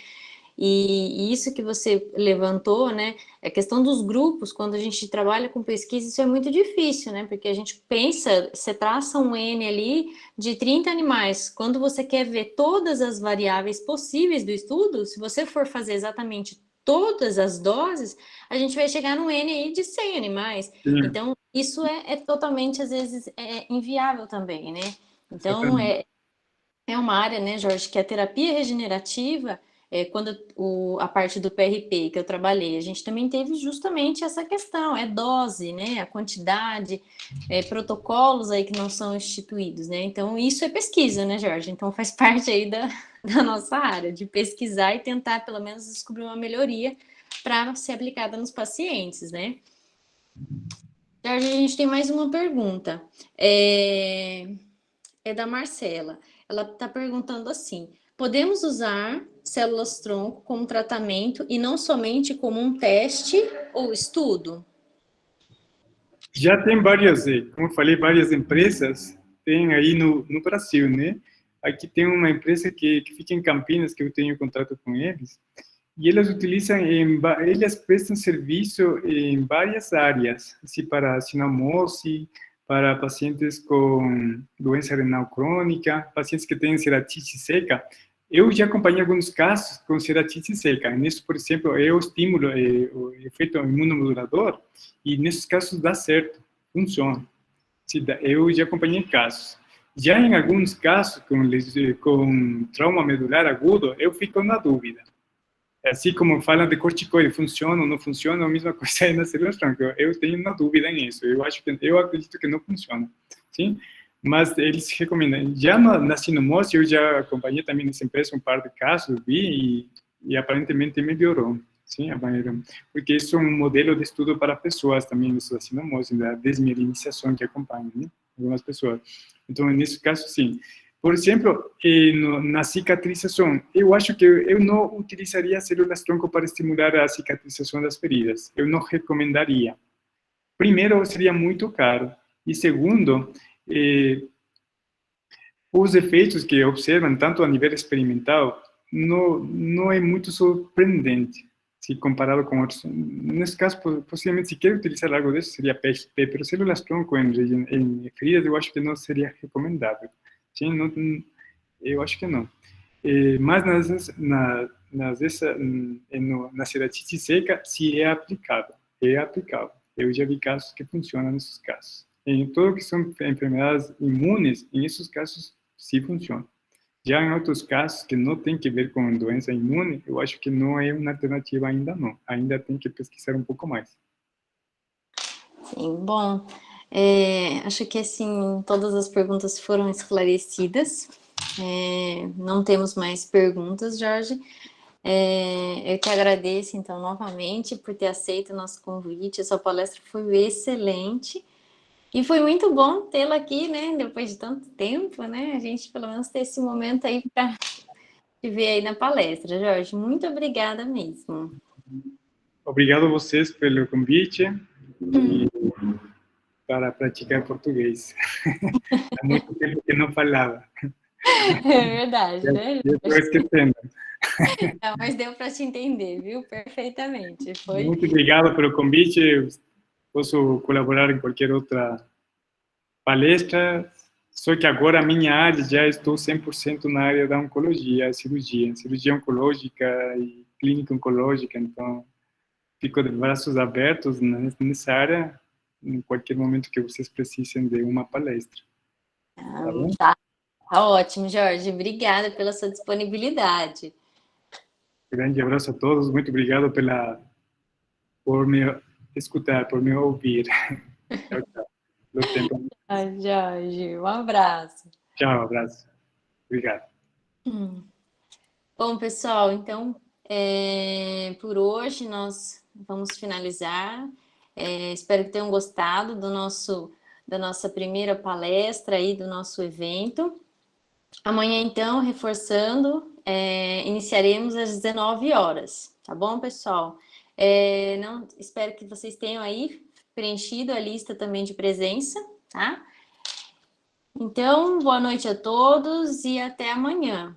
e isso que você levantou, né, a questão dos grupos, quando a gente trabalha com pesquisa, isso é muito difícil, né, porque a gente pensa, você traça um N ali de 30 animais, quando você quer ver todas as variáveis possíveis do estudo, se você for fazer exatamente todas as doses, a gente vai chegar num N aí de 100 animais, então isso é totalmente, às vezes, inviável também, né, então é uma área, né, Jorge, que a terapia regenerativa, quando a parte do PRP que eu trabalhei, a gente também teve justamente essa questão, dose, né, a quantidade, protocolos aí que não são instituídos, né, então isso é pesquisa, né, Jorge, então faz parte aí da nossa área, de pesquisar e tentar pelo menos descobrir uma melhoria para ser aplicada nos pacientes, né. Jorge, a gente tem mais uma pergunta, é da Marcela, ela está perguntando assim: podemos usar células-tronco como tratamento e não somente como um teste ou estudo? Já tem várias, como eu falei, várias empresas tem aí no Brasil, né? Aqui tem uma empresa que fica em Campinas, que eu tenho contato com eles, e elas utilizam, elas prestam serviço em várias áreas, assim, para cinomose, para pacientes com doença renal crônica, pacientes que têm ceratite seca. Eu já acompanhei alguns casos com ceratite seca. Nisso, por exemplo, eu estimulo o efeito imunomodulador, e nesses casos dá certo, funciona. Eu já acompanhei casos. Já em alguns casos, com trauma medular agudo, eu fico na dúvida. Assim como falam de corticoide, funciona ou não funciona, a mesma coisa aí na célula tronco. Eu tenho uma dúvida nisso. Eu acredito que não funciona, sim? Mas eles recomendam. Já na sinomose, eu já acompanhei também nessa empresa um par de casos, vi e aparentemente melhorou, sim, a maneira. Porque isso é um modelo de estudo para pessoas também, isso da sinomose, da desmielinização que acompanha, né? Algumas pessoas. Então, nesse caso, sim. Por exemplo, na cicatrização, eu acho que eu não utilizaria células tronco para estimular a cicatrização das feridas. Eu não recomendaria. Primeiro, seria muito caro. E segundo, os efeitos que observam, tanto a nível experimental, não é muito surpreendente, se comparado com outros. Nesse caso, possivelmente, se quer utilizar algo disso, seria PRP, mas células tronco em feridas, eu acho que não seria recomendável. Sim, não, eu acho que não. Mas na ceratite seca, sim, é aplicável. É aplicável. Eu já vi casos que funcionam nesses casos. Em tudo que são enfermedades imunes, em esses casos, sim funciona. Já em outros casos que não tem que ver com doença imune, eu acho que não é uma alternativa ainda não. Ainda tem que pesquisar um pouco mais. Sim, bom, acho que assim, todas as perguntas foram esclarecidas. Não temos mais perguntas, Jorge. Eu te agradeço, então, novamente, por ter aceito o nosso convite. A sua palestra foi excelente. E foi muito bom tê-la aqui, né? Depois de tanto tempo, né? A gente, pelo menos, ter esse momento aí para te ver aí na palestra. Jorge, muito obrigada mesmo. Obrigado a vocês pelo convite e para praticar português. Há muito tempo que não falava. É verdade, né? Eu estou esquecendo. Não, mas deu para te entender, viu? Perfeitamente. Foi. Muito obrigado pelo convite. Posso colaborar em qualquer outra palestra. Só que agora a minha área, já estou 100% na área da oncologia, cirurgia oncológica e clínica oncológica. Então, fico de braços abertos nessa área, em qualquer momento que vocês precisem de uma palestra. Tá bom? Tá ótimo, Jorge. Obrigada pela sua disponibilidade. Grande abraço a todos. Muito obrigado por me escutar, por me ouvir. Tchau, tchau. Pelo tempo. Jorge, um abraço. Tchau, abraço. Obrigado. Bom, pessoal, então, por hoje nós vamos finalizar. Espero que tenham gostado da nossa primeira palestra aí, do nosso evento. Amanhã, então, reforçando, iniciaremos às 19 horas, tá bom, pessoal? Espero que vocês tenham aí preenchido a lista também de presença, tá? Então, boa noite a todos e até amanhã.